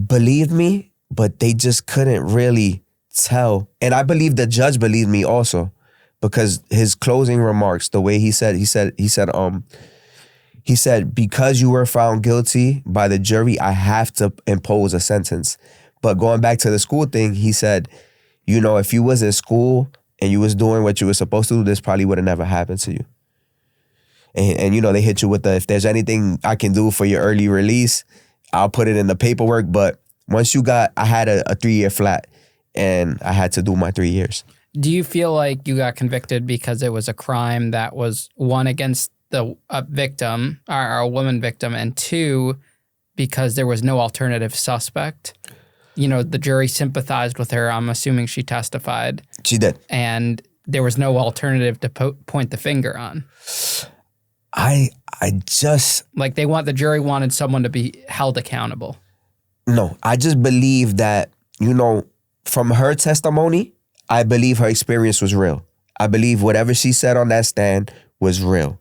believed me, but they just couldn't really tell. And I believe the judge believed me also, because his closing remarks, the way he said, because you were found guilty by the jury, I have to impose a sentence. But going back to the school thing, he said, you know, if you was in school and you was doing what you were supposed to do, this probably would have never happened to you. And you know, they hit you with if there's anything I can do for your early release, I'll put it in the paperwork. But once I had a 3-year flat and I had to do my 3 years. Do you feel like you got convicted because it was a crime that was one against a victim or a woman victim, and two, because there was no alternative suspect? You know, the jury sympathized with her. I'm assuming she testified. She did. And there was no alternative to point the finger on. I just... Like the jury wanted someone to be held accountable. No, I just believe that, you know, from her testimony, I believe her experience was real. I believe whatever she said on that stand was real.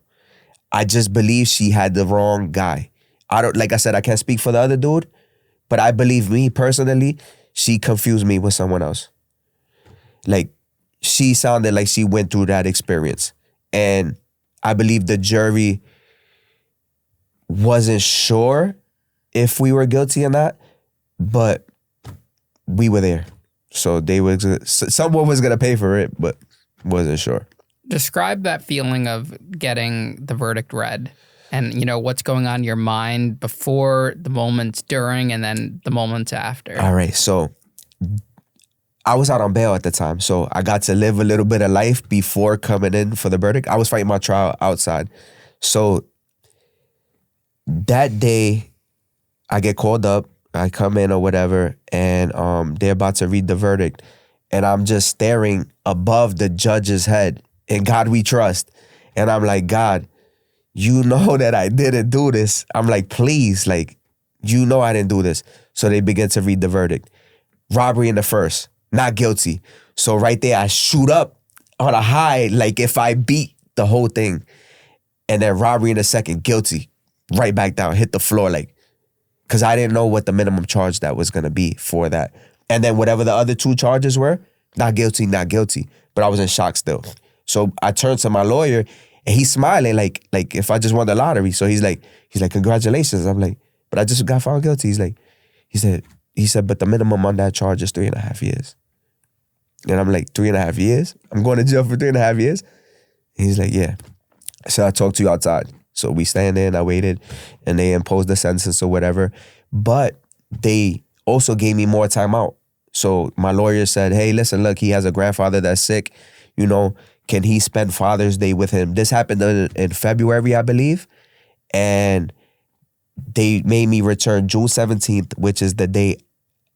I just believe she had the wrong guy. Like I said, I can't speak for the other dude, but I believe me personally, she confused me with someone else. Like, she sounded like she went through that experience. And I believe the jury wasn't sure if we were guilty or not, but we were there. So someone was going to pay for it, but wasn't sure. Describe that feeling of getting the verdict read and, you know, what's going on in your mind before, the moments during, and then the moments after. All right. So I was out on bail at the time. So I got to live a little bit of life before coming in for the verdict. I was fighting my trial outside. So that day I get called up, I come in or whatever, and they're about to read the verdict. And I'm just staring above the judge's head. In God we trust. And I'm like, God, you know that I didn't do this. I'm like, please, like, you know I didn't do this. So they begin to read the verdict. Robbery in the first, not guilty. So right there, I shoot up on a high, like if I beat the whole thing. And then robbery in the second, guilty. Right back down, hit the floor, like, because I didn't know what the minimum charge that was going to be for that. And then whatever the other two charges were, not guilty, not guilty. But I was in shock still. So I turned to my lawyer and he's smiling like if I just won the lottery. So he's like, congratulations. I'm like, but I just got found guilty. He said, but the minimum on that charge is 3.5 years. And I'm like, 3.5 years? I'm going to jail for 3.5 years? And he's like, yeah. So I talked to you outside. So we stand there and I waited and they imposed the sentence or whatever. But they also gave me more time out. So my lawyer said, hey, listen, look, he has a grandfather that's sick. You know, can he spend Father's Day with him? This happened in February, I believe. And they made me return June 17th, which is the day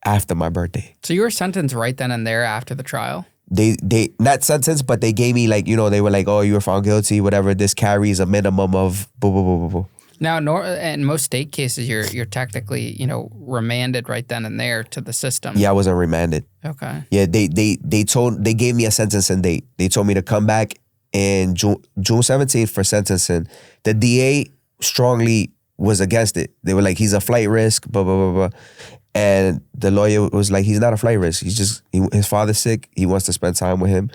after my birthday. So you were sentenced right then and there after the trial? They not sentenced, but they gave me like, you know, they were like, oh, you were found guilty, whatever. This carries a minimum of boo, boo, boo, boo, boo. Now, in most state cases, you're technically, you know, remanded right then and there to the system. Yeah, I wasn't remanded. Okay. Yeah, they gave me a sentencing date. They told me to come back in June 17th for sentencing. The DA strongly was against it. They were like, he's a flight risk, blah, blah, blah, blah. And the lawyer was like, he's not a flight risk. He's just, his father's sick. He wants to spend time with him.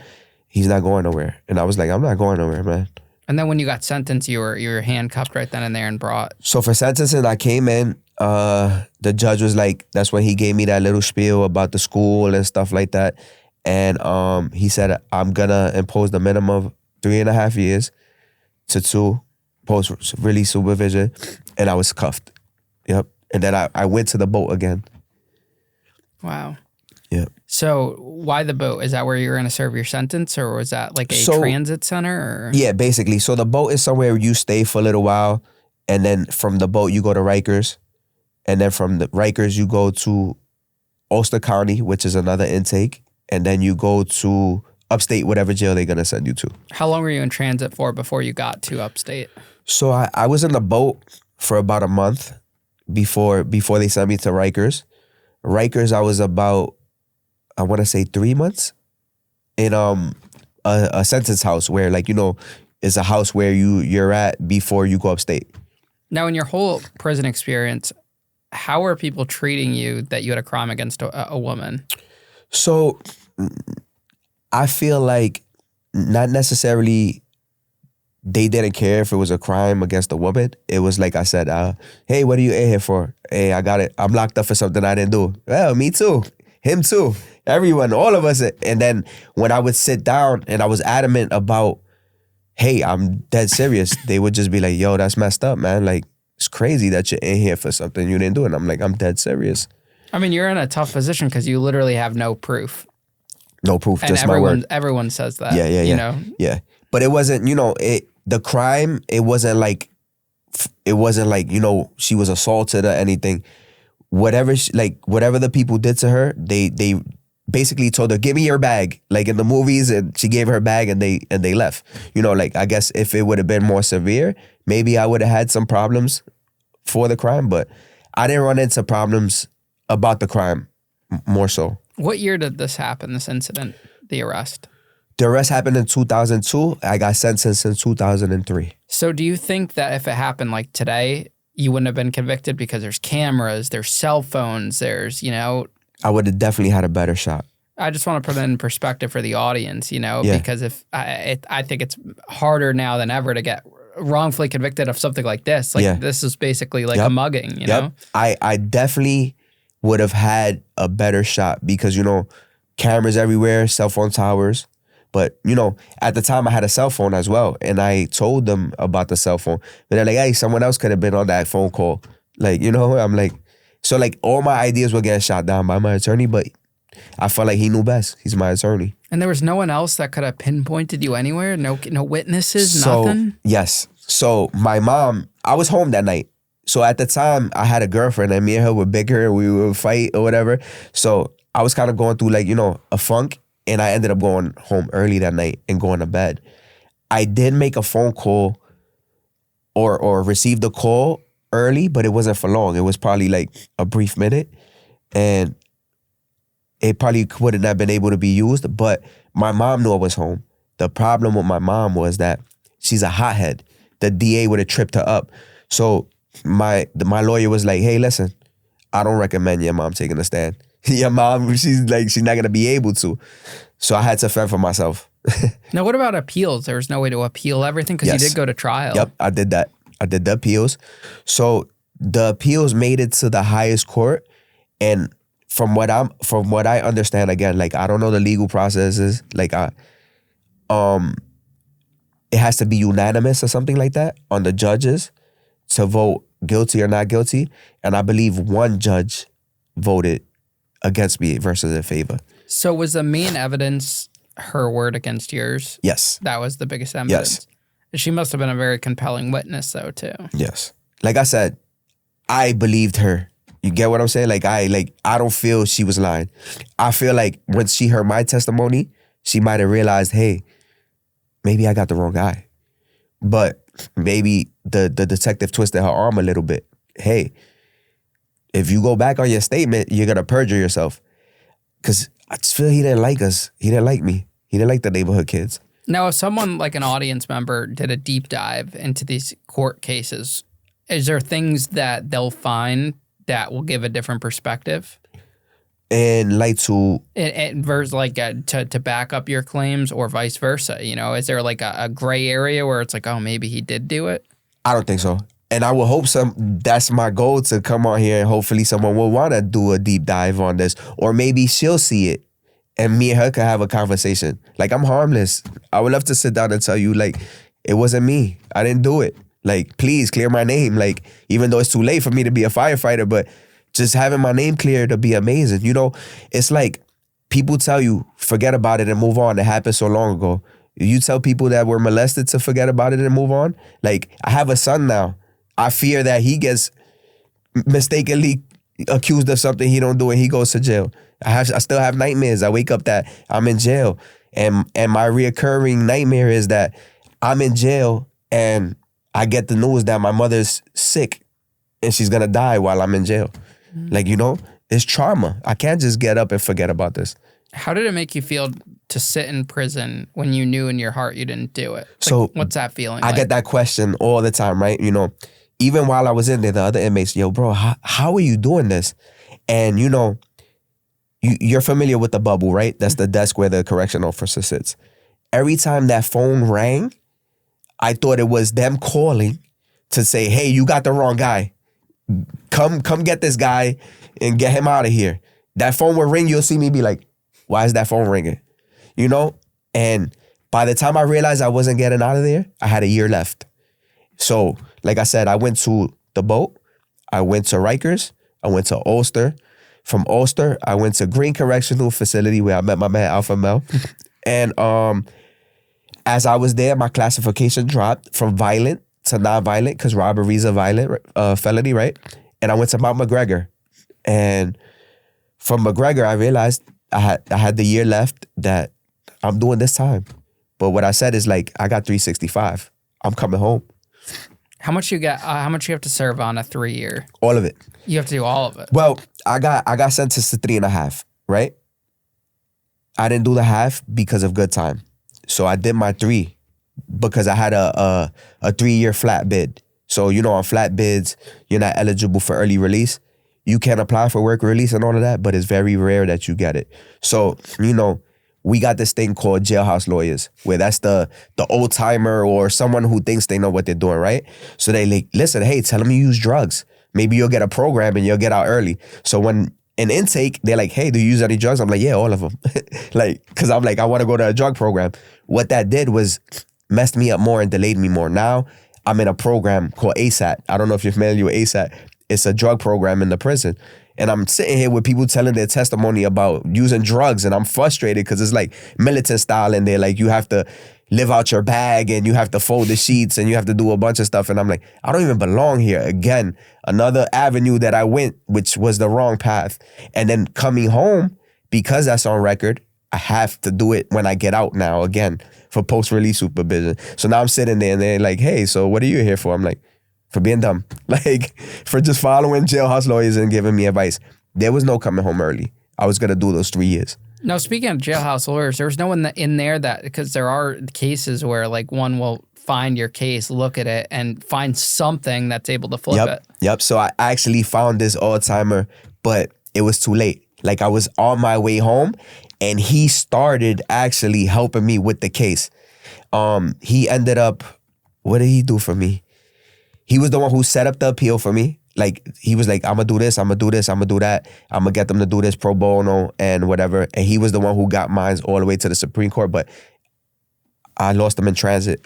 He's not going nowhere. And I was like, I'm not going nowhere, man. And then when you got sentenced, you were handcuffed right then and there and brought. So for sentencing, I came in. The judge was like, that's when he gave me that little spiel about the school and stuff like that. And he said, I'm gonna impose the minimum of 3.5 years to 2 post-release supervision. And I was cuffed. Yep. And then I went to the boat again. Wow. Yeah. So why the boat? Is that where you were going to serve your sentence, or was that like a transit center? Or? Yeah, basically. So the boat is somewhere where you stay for a little while, and then from the boat you go to Rikers, and then from the Rikers you go to Ulster County, which is another intake, and then you go to upstate, whatever jail they're going to send you to. How long were you in transit for before you got to upstate? So I was in the boat for about a month before they sent me to Rikers. Rikers, I was about, I want to say 3 months in a sentence house where, like, you know, it's a house where you're at before you go upstate. Now, in your whole prison experience, how are people treating you that you had a crime against a woman? So I feel like not necessarily they didn't care if it was a crime against a woman. It was like I said, hey, what are you in here for? Hey, I got it. I'm locked up for something I didn't do. Well, me too. Him too. Everyone, all of us. And then when I would sit down and I was adamant about, hey, I'm dead serious, they would just be like, yo, that's messed up, man. Like, it's crazy that you're in here for something you didn't do. And I'm like, I'm dead serious. I mean, you're in a tough position because you literally have no proof. No proof, and just my word. Everyone says that. Yeah. You know? Yeah. But it wasn't, you know, the crime, it wasn't like, you know, she was assaulted or anything. Whatever the people did to her, they basically told her, give me your bag, like in the movies, and she gave her bag and they left. You know, like, I guess if it would have been more severe, maybe I would have had some problems for the crime, but I didn't run into problems about the crime, more so. What year did this happen, this incident, the arrest? The arrest happened in 2002. I got sentenced in 2003. So do you think that if it happened like today, you wouldn't have been convicted because there's cameras, there's cell phones, there's, you know... I would have definitely had a better shot. I just want to put it in perspective for the audience, you know, Yeah. because I think it's harder now than ever to get wrongfully convicted of something like this. Like, Yeah. this is basically like a mugging, you know? I definitely would have had a better shot because, you know, cameras everywhere, cell phone towers. But, you know, at the time I had a cell phone as well. And I told them about the cell phone. But they're like, hey, someone else could have been on that phone call. Like, you know, I'm like, so like all my ideas were getting shot down by my attorney, but I felt like he knew best. He's my attorney. And there was no one else that could have pinpointed you anywhere? No witnesses, nothing? Yes. So my mom, I was home that night. So at the time I had a girlfriend and me and her would bicker, we would fight or whatever. So I was kind of going through, like, you know, a funk. And I ended up going home early that night and going to bed. I did make a phone call or received a call early, but it wasn't for long. It was probably like a brief minute. And it probably wouldn't have been able to be used, but my mom knew I was home. The problem with my mom was that she's a hothead. The DA would have tripped her up. So my lawyer was like, hey, listen, I don't recommend your mom taking a stand. Your mom, she's not gonna be able to. So I had to fend for myself. Now, what about appeals? There was no way to appeal everything because you did go to trial. Yep, I did that. I did the appeals. So the appeals made it to the highest court, and from what I understand, again, like, I don't know the legal processes. Like, it has to be unanimous or something like that on the judges to vote guilty or not guilty. And I believe one judge voted against me versus in favor. So was the main evidence her word against yours? Yes. That was the biggest evidence? Yes. She must have been a very compelling witness though too. Yes. Like I said, I believed her. You get what I'm saying? I don't feel she was lying. I feel like when she heard my testimony, she might have realized, hey, maybe I got the wrong guy. But maybe the detective twisted her arm a little bit. Hey, if you go back on your statement, you're going to perjure yourself. Because I just feel he didn't like us. He didn't like me. He didn't like the neighborhood kids. Now, if someone like an audience member did a deep dive into these court cases, is there things that they'll find that will give a different perspective? And like to... versus like to back up your claims or vice versa, you know? Is there like a gray area where it's like, oh, maybe he did do it? I don't think so. And I will hope that's my goal, to come on here and hopefully someone will want to do a deep dive on this. Or maybe she'll see it and me and her could have a conversation. Like, I'm harmless. I would love to sit down and tell you, like, it wasn't me. I didn't do it. Like, please clear my name. Like, even though it's too late for me to be a firefighter, but just having my name cleared to be amazing. You know, it's like people tell you, forget about it and move on. It happened so long ago. You tell people that were molested to forget about it and move on. Like, I have a son now. I fear that he gets mistakenly accused of something he don't do and he goes to jail. I still have nightmares. I wake up that I'm in jail. And my reoccurring nightmare is that I'm in jail and I get the news that my mother's sick and she's gonna die while I'm in jail. Like, you know, it's trauma. I can't just get up and forget about this. How did it make you feel to sit in prison when you knew in your heart you didn't do it? Like, so what's that feeling I like? get that question all the time, right? You know, even while I was in there, the other inmates, yo, bro, how are you doing this? And, you know, you're familiar with the bubble, right? That's the desk where the correction officer sits. Every time that phone rang, I thought it was them calling to say, hey, you got the wrong guy. Come get this guy and get him out of here. That phone will ring, you'll see me be like, why is that phone ringing? You know? And by the time I realized I wasn't getting out of there, I had a year left. So, like I said, I went to the boat, I went to Rikers, I went to Ulster. From Ulster, I went to Green Correctional Facility where I met my man Alpha Mel. And as I was there, my classification dropped from violent to non-violent because robbery is a violent felony, right? And I went to Mount McGregor. And from McGregor, I realized I had the year left that I'm doing this time. But what I said is, like, I got 365. I'm coming home. How much you got? How much you have to serve on a 3-year? All of it. You have to do all of it. Well, I got sentenced to 3.5, right? I didn't do the half because of good time. So I did my 3 because I had a 3-year flat bid. So, you know, on flat bids, you're not eligible for early release. You can apply for work release and all of that, but it's very rare that you get it. So, you know, we got this thing called jailhouse lawyers, where that's the old timer or someone who thinks they know what they're doing, right? So they like, listen, hey, tell them you use drugs. Maybe you'll get a program and you'll get out early. So when in intake, they're like, hey, do you use any drugs? I'm like, yeah, all of them. Like, because I'm like, I want to go to a drug program. What that did was messed me up more and delayed me more. Now I'm in a program called ASAT. I don't know if you're familiar with ASAT. It's a drug program in the prison. And I'm sitting here with people telling their testimony about using drugs, and I'm frustrated because it's like militant style in there. Like, you have to live out your bag and you have to fold the sheets and you have to do a bunch of stuff. And I'm like, I don't even belong here. Again, another avenue that I went, which was the wrong path. And then coming home, because that's on record, I have to do it when I get out now again for post-release supervision. So now I'm sitting there and they're like, hey, so what are you here for? I'm like, for being dumb. Like, for just following jailhouse lawyers and giving me advice. There was no coming home early. I was going to do those 3 years. Now, speaking of jailhouse lawyers, there was no one in there that, because there are cases where, like, one will find your case, look at it, and find something that's able to flip it. Yep. So I actually found this all-timer, but it was too late. Like, I was on my way home, and he started actually helping me with the case. He ended up, what did he do for me? He was the one who set up the appeal for me. Like, he was like, I'm going to do this, I'm going to do this, I'm going to do that. I'm going to get them to do this pro bono and whatever. And he was the one who got mine all the way to the Supreme Court. But I lost them in transit.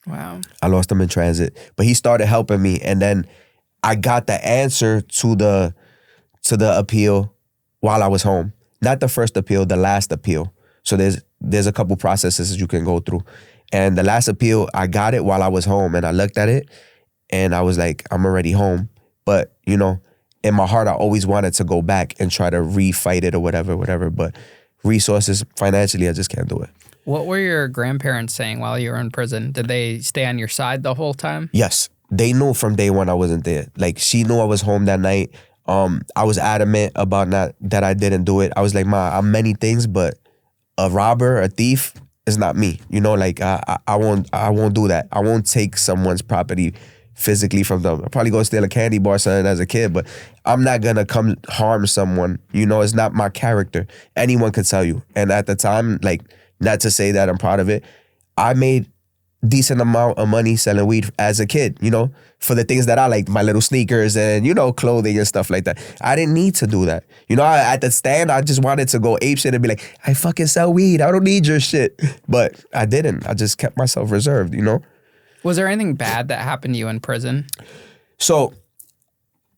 Wow. I lost him in transit. But he started helping me. And then I got the answer to the appeal while I was home. Not the first appeal, the last appeal. So there's a couple processes you can go through. And the last appeal, I got it while I was home. And I looked at it and I was like, I'm already home. But, you know, in my heart, I always wanted to go back and try to refight it or whatever. But resources, financially, I just can't do it. What were your grandparents saying while you were in prison? Did they stay on your side the whole time? Yes. They knew from day one I wasn't there. Like, she knew I was home that night. I was adamant about that I didn't do it. I was like, Ma, I'm many things, but a robber, a thief is not me. You know, like I won't do that. I won't take someone's property physically from them. I'll probably go steal a candy bar or something as a kid, but I'm not gonna come harm someone. You know, it's not my character. Anyone could tell you. And at the time, like, not to say that I'm proud of it, I made decent amount of money selling weed as a kid, you know, for the things that I like, my little sneakers and, you know, clothing and stuff like that. I didn't need to do that. You know, at the stand, I just wanted to go ape shit and be like, I fucking sell weed. I don't need your shit. But I didn't. I just kept myself reserved, you know? Was there anything bad that happened to you in prison? So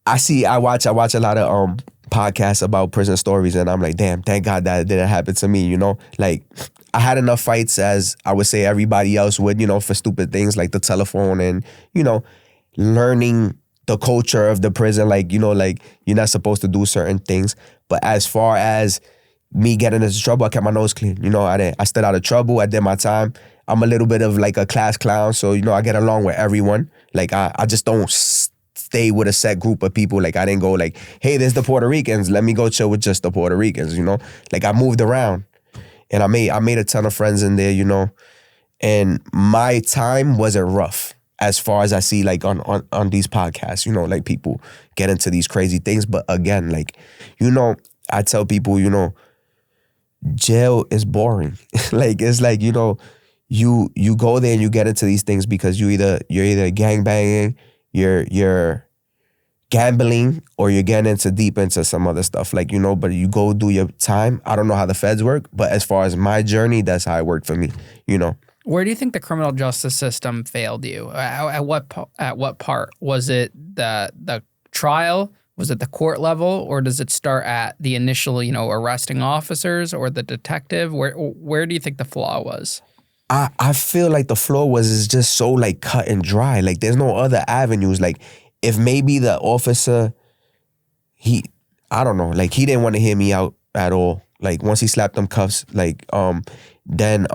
I watch a lot of podcasts about prison stories, and I'm like, damn, thank God that didn't happen to me, you know? Like, I had enough fights as I would say everybody else would, you know, for stupid things like the telephone and, you know, learning the culture of the prison. Like, you know, like, you're not supposed to do certain things. But as far as me getting into trouble, I kept my nose clean. You know, I stayed out of trouble. I did my time. I'm a little bit of like a class clown. So, you know, I get along with everyone. Like, I just don't stay with a set group of people. Like, I didn't go like, hey, there's the Puerto Ricans. Let me go chill with just the Puerto Ricans, you know? Like, I moved around. And I made a ton of friends in there, you know, and my time wasn't rough as far as I see like on these podcasts, you know, like people get into these crazy things. But again, like, you know, I tell people, you know, jail is boring. Like, it's like, you know, you go there and you get into these things because you're either gangbanging, you're gambling, or you're getting deep into some other stuff, like, you know, but you go do your time. I don't know how the feds work, but as far as my journey, that's how it worked for me, you know. Where do you think the criminal justice system failed you? At what part? Was it the trial? Was it the court level? Or does it start at the initial, you know, arresting officers or the detective? Where do you think the flaw was? I feel like the flaw is just so like cut and dry. Like, there's no other avenues. Like, if maybe the officer, I don't know, like, he didn't want to hear me out at all. Like, once he slapped them cuffs, like, then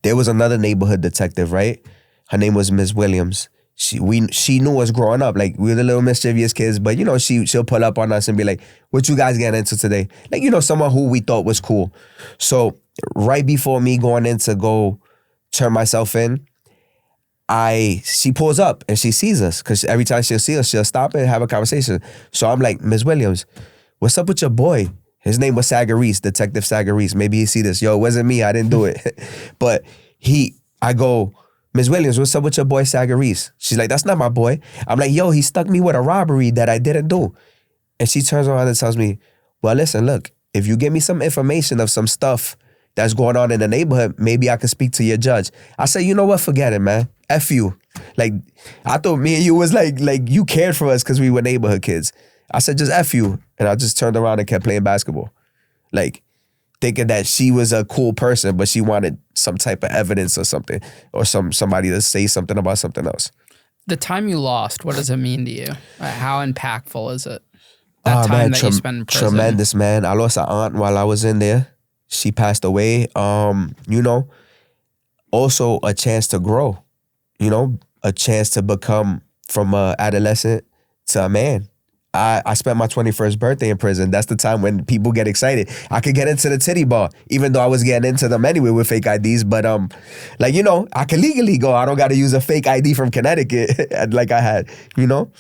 there was another neighborhood detective, right? Her name was Ms. Williams. She knew us growing up. Like, we were the little mischievous kids, but, you know, she'll pull up on us and be like, what you guys getting into today? Like, you know, someone who we thought was cool. So right before me going in to go turn myself in, she pulls up and she sees us, because every time she'll see us, she'll stop and have a conversation. So I'm like, Ms. Williams, what's up with your boy? His name was Sagaris, Detective Sagaris. Maybe he see this. Yo, it wasn't me. I didn't do it. But I go, Ms. Williams, what's up with your boy Sagaris? She's like, that's not my boy. I'm like, yo, he stuck me with a robbery that I didn't do. And she turns around and tells me, well, listen, look, if you give me some information of some stuff that's going on in the neighborhood, maybe I can speak to your judge. I said, you know what? Forget it, man. F you. Like, I thought me and you was like you cared for us because we were neighborhood kids. I said, just F you. And I just turned around and kept playing basketball. Like, thinking that she was a cool person, but she wanted some type of evidence or something, or somebody to say something about something else. The time you lost, what does it mean to you? How impactful is it? That time that you spent in prison. Tremendous, man. I lost an aunt while I was in there. She passed away. You know, also a chance to grow. You know, a chance to become from an adolescent to a man. I spent my 21st birthday in prison. That's the time when people get excited. I could get into the titty bar, even though I was getting into them anyway with fake IDs. But like, you know, I can legally go. I don't got to use a fake ID from Connecticut like I had, you know.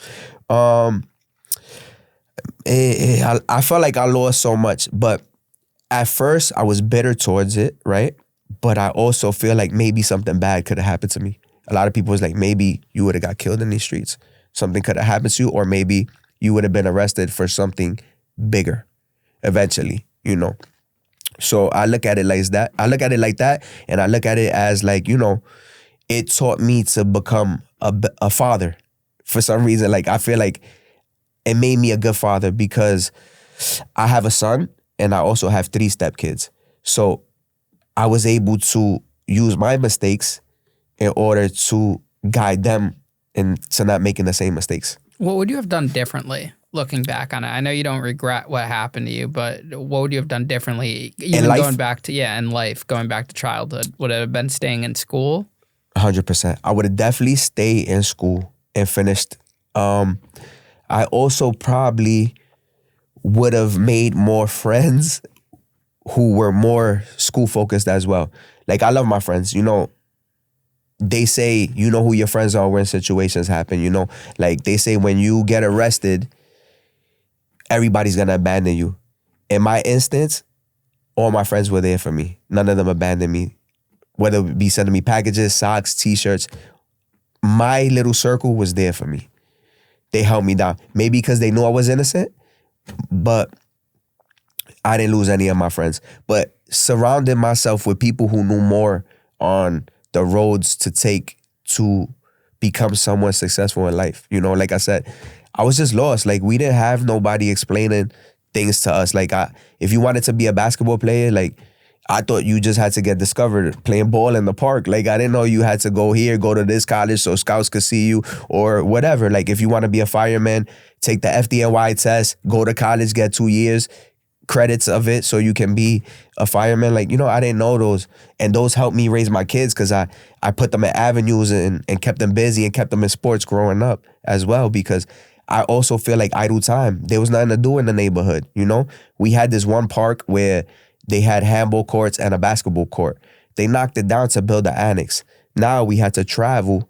I felt like I lost so much. But at first, I was bitter towards it, right? But I also feel like maybe something bad could have happened to me. A lot of people was like, maybe you would have got killed in these streets. Something could have happened to you, or maybe you would have been arrested for something bigger eventually, you know. So I look at it like that. And I look at it as like, you know, it taught me to become a father. For some reason, like I feel like it made me a good father because I have a son and I also have 3 stepkids. So I was able to use my mistakes in order to guide them into not making the same mistakes. What would you have done differently looking back on it? I know you don't regret what happened to you, but what would you have done differently? Even going back to, in life, going back to childhood, would it have been staying in school? 100%. I would have definitely stayed in school and finished. I also probably would have made more friends who were more school focused as well. Like I love my friends, you know. They say, you know who your friends are when situations happen, you know? Like they say when you get arrested, everybody's gonna abandon you. In my instance, all my friends were there for me. None of them abandoned me. Whether it be sending me packages, socks, t-shirts, my little circle was there for me. They held me down. Maybe because they knew I was innocent, but I didn't lose any of my friends. But surrounding myself with people who knew more on the roads to take to become someone successful in life. You know, like I said, I was just lost. Like we didn't have nobody explaining things to us. Like if you wanted to be a basketball player, like I thought you just had to get discovered playing ball in the park. Like I didn't know you had to go here, go to this college so scouts could see you or whatever. Like if you want to be a fireman, take the FDNY test, go to college, get 2 years, credits of it so you can be a fireman. Like, you know, I didn't know those. And those helped me raise my kids because I put them in avenues and kept them busy and kept them in sports growing up as well because I also feel like idle time. There was nothing to do in the neighborhood, you know? We had this one park where they had handball courts and a basketball court. They knocked it down to build an annex. Now we had to travel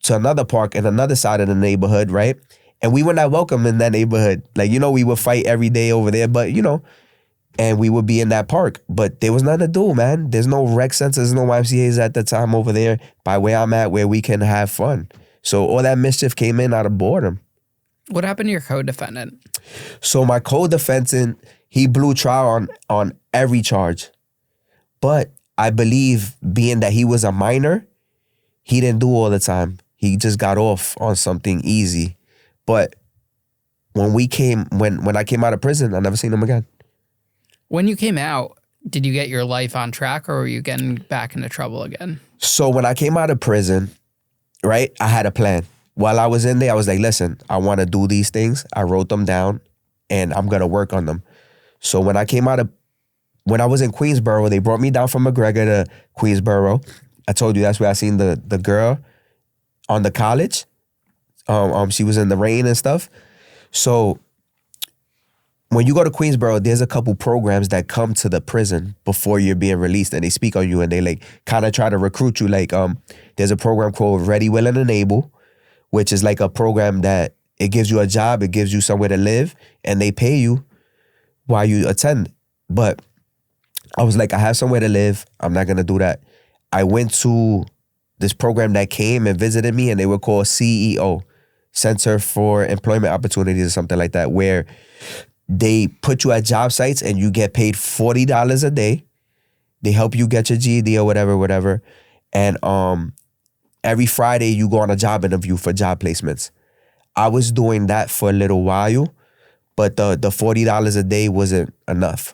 to another park in another side of the neighborhood, right? And we were not welcome in that neighborhood. Like, you know, we would fight every day over there, but, you know, and we would be in that park. But there was nothing to do, man. There's no rec centers, no YMCAs at the time over there by where I'm at where we can have fun. So all that mischief came in out of boredom. What happened to your co-defendant? So my co-defendant, he blew trial on every charge. But I believe being that he was a minor, he didn't do all the time. He just got off on something easy. But when I came out of prison, I never seen him again. When you came out, did you get your life on track or were you getting back into trouble again? So when I came out of prison, right, I had a plan. While I was in there, I was like, listen, I want to do these things. I wrote them down and I'm going to work on them. So when I was in Queensboro, they brought me down from McGregor to Queensboro. I told you that's where I seen the girl on the college. She was in the rain and stuff. So when you go to Queensboro, there's a couple programs that come to the prison before you're being released and they speak on you and they like kind of try to recruit you. Like there's a program called Ready, Willing, and Able, which is like a program that it gives you a job, it gives you somewhere to live, and they pay you while you attend. But I was like, I have somewhere to live. I'm not going to do that. I went to this program that came and visited me and they were called CEO, Center for Employment Opportunities or something like that, where they put you at job sites and you get paid $40 a day. They help you get your GED or whatever. And every Friday you go on a job interview for job placements. I was doing that for a little while, but the $40 a day wasn't enough.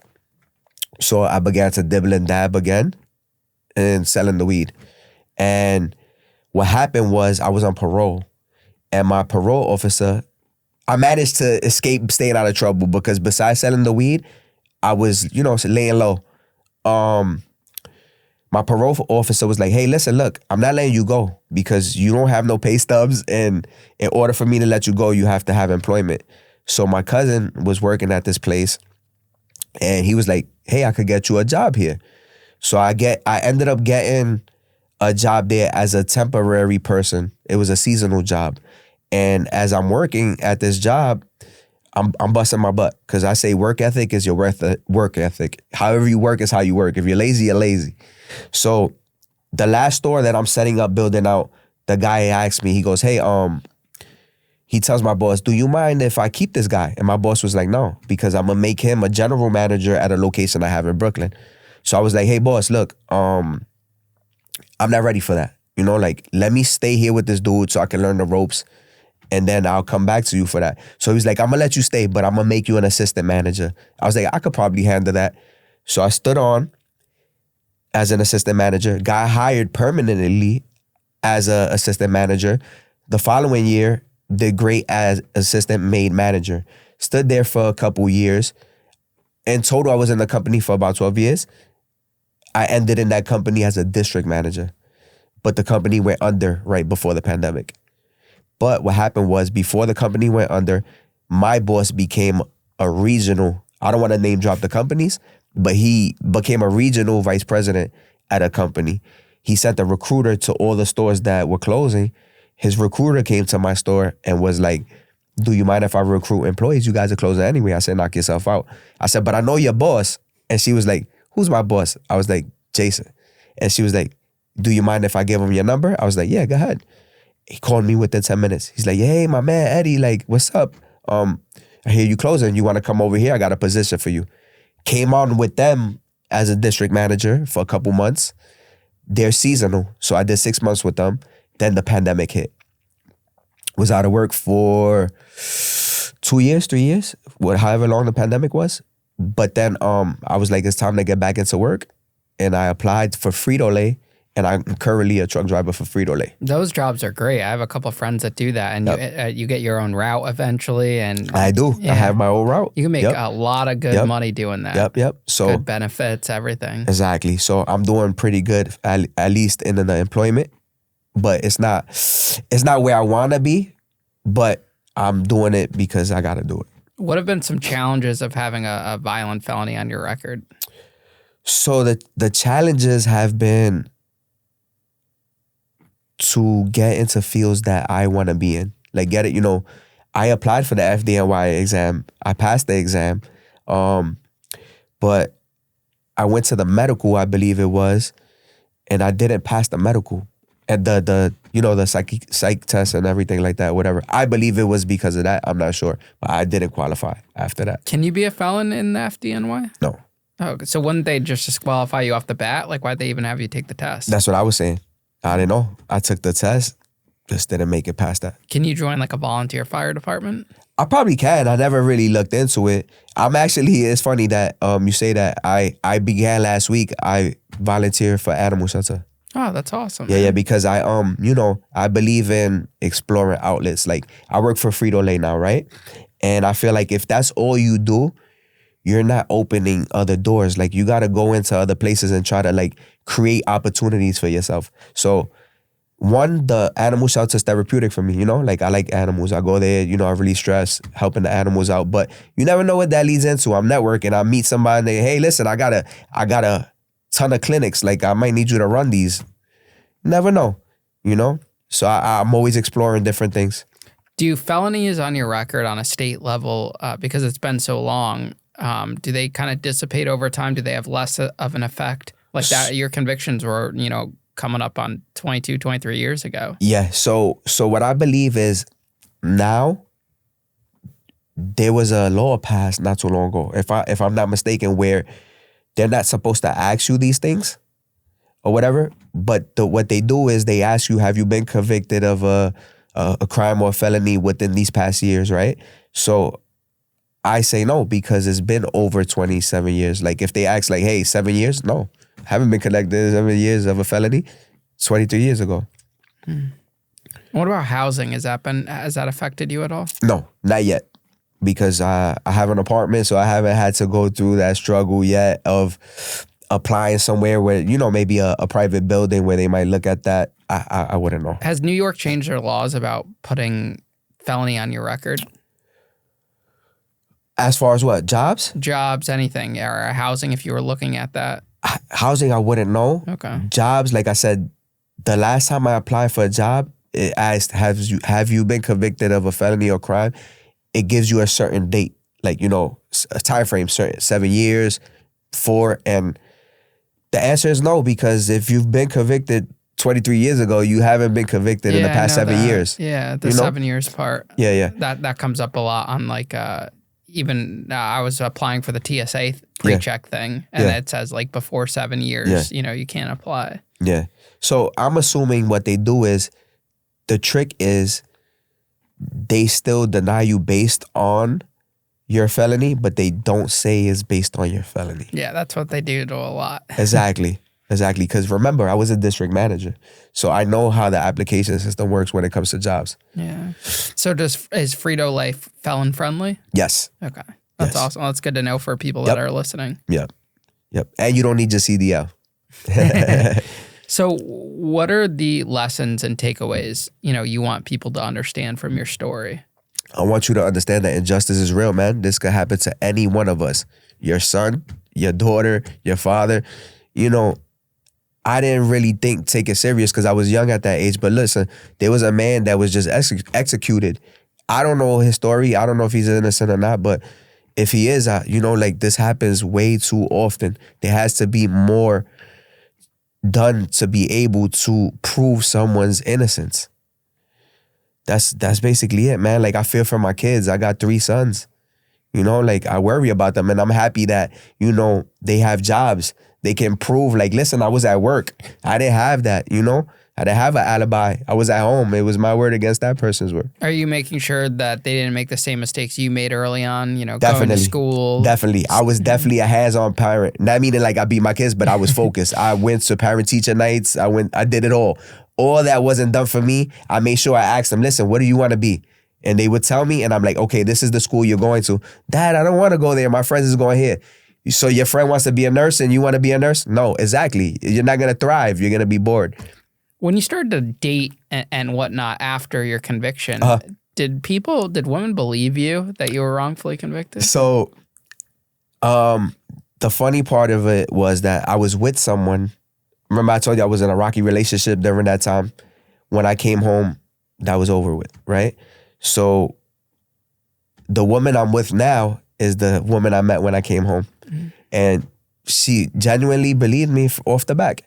So I began to dibble and dab again and selling the weed. And what happened was I was on parole. And my parole officer, I managed to escape staying out of trouble because besides selling the weed, I was, you know, laying low. My parole officer was like, hey, listen, look, I'm not letting you go because you don't have no pay stubs. And in order for me to let you go, you have to have employment. So my cousin was working at this place and he was like, hey, I could get you a job here. So I ended up getting a job there as a temporary person. It was a seasonal job. And as I'm working at this job, I'm busting my butt because I say work ethic is your work ethic. However you work is how you work. If you're lazy, you're lazy. So the last store that I'm setting up, building out, the guy asked me, he goes, hey, he tells my boss, do you mind if I keep this guy? And my boss was like, no, because I'm going to make him a general manager at a location I have in Brooklyn. So I was like, hey, boss, look, I'm not ready for that. You know, like, let me stay here with this dude so I can learn the ropes, and then I'll come back to you for that. So he was like, I'm going to let you stay, but I'm going to make you an assistant manager. I was like, I could probably handle that. So I stood on as an assistant manager, got hired permanently as an assistant manager. The following year, did great as assistant made manager. Stood there for a couple years. In total, I was in the company for about 12 years. I ended in that company as a district manager. But the company went under right before the pandemic. But what happened was, before the company went under, my boss became a regional, I don't want to name drop the companies, but he became a regional vice president at a company. He sent a recruiter to all the stores that were closing. His recruiter came to my store and was like, do you mind if I recruit employees? You guys are closing anyway. I said, knock yourself out. I said, but I know your boss. And she was like, who's my boss? I was like, Jason. And she was like, do you mind if I give him your number? I was like, yeah, go ahead. He called me within 10 minutes. He's like, hey, my man, Eddie, like, what's up? I hear you closing. You want to come over here? I got a position for you. Came on with them as a district manager for a couple months. They're seasonal. So I did 6 months with them. Then the pandemic hit. Was out of work for 2 years, 3 years, however long the pandemic was. But then I was like, it's time to get back into work. And I applied for Frito-Lay. And I'm currently a truck driver for Frito-Lay. Those jobs are great. I have a couple of friends that do that. And you get your own route eventually. And I do. Yeah. I have my own route. You can make a lot of good money doing that. Yep. So good benefits, everything. Exactly. So I'm doing pretty good, at least in the employment. But it's not where I want to be, but I'm doing it because I got to do it. What have been some challenges of having a violent felony on your record? So the challenges have been to get into fields that I want to be in. Like, get it, I applied for the FDNY exam. I passed the exam. But I went to the medical, I believe it was, and I didn't pass the medical. And the psych test and everything like that, whatever. I believe it was because of that. I'm not sure. But I didn't qualify after that. Can you be a felon in the FDNY? No. Oh, so wouldn't they just disqualify you off the bat? Like, why'd they even have you take the test? That's what I was saying. I didn't know. I took the test, just didn't make it past that. Can you join like a volunteer fire department? I probably can. I never really looked into it. It's funny that you say that. I began last week. I volunteered for animal shelter. Oh, that's awesome. Yeah, because I believe in exploring outlets. Like, I work for Frito-Lay now, right? And I feel like if that's all you do, you're not opening other doors. Like, you got to go into other places and try to like create opportunities for yourself. So one, the animal shelter is therapeutic for me, like I like animals. I go there, I really stress helping the animals out, but you never know what that leads into. I'm networking. I meet somebody and they, hey, listen, I got a ton of clinics. Like, I might need you to run these. Never know, So I'm always exploring different things. Do felonies on your record on a state level, because it's been so long, do they kind of dissipate over time? Do they have less of an effect? Like that, your convictions were, coming up on 22, 23 years ago. Yeah. So what I believe is now there was a law passed not too long ago, if I'm not mistaken, where they're not supposed to ask you these things or whatever. But what they do is they ask you, have you been convicted of a crime or a felony within these past years, right? So I say no, because it's been over 27 years. Like, if they ask like, hey, 7 years? No, haven't been convicted 7 years of a felony. 23 years ago. What about housing? Has that affected you at all? No, not yet. Because I have an apartment, so I haven't had to go through that struggle yet of applying somewhere where, maybe a private building where they might look at that. I wouldn't know. Has New York changed their laws about putting felony on your record? As far as what? Jobs? Jobs, anything, or housing, if you were looking at that. Housing, I wouldn't know. Okay. Jobs, like I said, the last time I applied for a job, it asked, have you been convicted of a felony or crime? It gives you a certain date, like, a time frame, certain 7 years, 4, and the answer is no, because if you've been convicted 23 years ago, you haven't been convicted in the past 7 years. Yeah, the 7 years part. Yeah. That comes up a lot on like even I was applying for the TSA pre-check thing, and it says like before 7 years, you can't apply. Yeah. So I'm assuming what they do is, the trick is they still deny you based on your felony, but they don't say it's based on your felony. Yeah, that's what they do to a lot. Exactly. Because remember, I was a district manager. So I know how the application system works when it comes to jobs. Yeah. So is Frito-Lay felon friendly? Yes. Okay. That's awesome. That's good to know for people that are listening. Yep. And you don't need your CDL. So what are the lessons and takeaways, you want people to understand from your story? I want you to understand that injustice is real, man. This could happen to any one of us. Your son, your daughter, your father. I didn't really take it serious because I was young at that age. But listen, there was a man that was just executed. I don't know his story. I don't know if he's innocent or not. But if he is, this happens way too often. There has to be more done to be able to prove someone's innocence. That's basically it, man. I feel for my kids. I got 3 sons. I worry about them, and I'm happy that, they have jobs. They can prove, listen, I was at work. I didn't have that, I didn't have an alibi. I was at home. It was my word against that person's word. Are you making sure that they didn't make the same mistakes you made early on, going Definitely. to school? Definitely. I was definitely a hands-on parent. Not meaning I beat my kids, but I was focused. I went to parent-teacher nights. I did it all. All that wasn't done for me. I made sure I asked them, listen, what do you want to be? And they would tell me, and I'm like, okay, this is the school you're going to. Dad, I don't want to go there. My friends is going here. So your friend wants to be a nurse and you want to be a nurse? No, exactly. You're not going to thrive. You're going to be bored. When you started to date and whatnot after your conviction, did women believe you that you were wrongfully convicted? So, the funny part of it was that I was with someone. Remember I told you I was in a rocky relationship during that time. When I came home, that was over with, right? So the woman I'm with now is the woman I met when I came home. Mm-hmm. And she genuinely believed me off the back.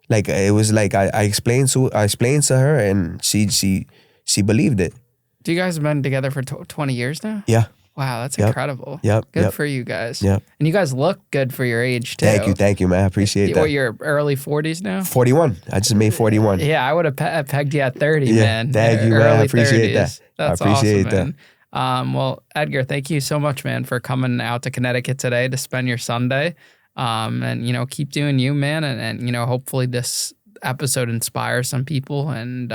It was I explained to her, and she believed it. Do you guys have been together for 20 years now? Yeah. Wow, that's incredible. Yep. Good for you guys. Yep. And you guys look good for your age too. Thank you, man. I appreciate that. What, you're early 40s now? 41. I just made 41. Yeah, I would have pegged you at 30, man. Thank you, man. I appreciate that. That's appreciate awesome, man. Well, Edgar, thank you so much, man, for coming out to Connecticut today to spend your Sunday. And, keep doing you, man. And hopefully this episode inspires some people and,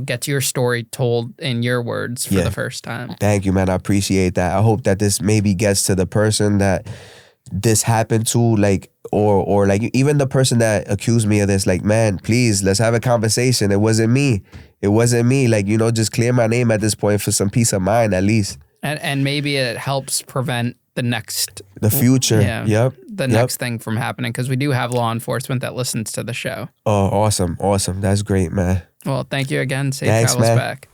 gets your story told in your words for the first time. Thank you, man. I appreciate that. I hope that this maybe gets to the person that this happened to, or even the person that accused me of this, man, please, let's have a conversation. It wasn't me. Just clear my name at this point for some peace of mind, at least. And maybe it helps prevent the future. Yeah. Next thing from happening, because we do have law enforcement that listens to the show. Oh, awesome. That's great, man. Well, thank you again. Safe Thanks, travels man. back.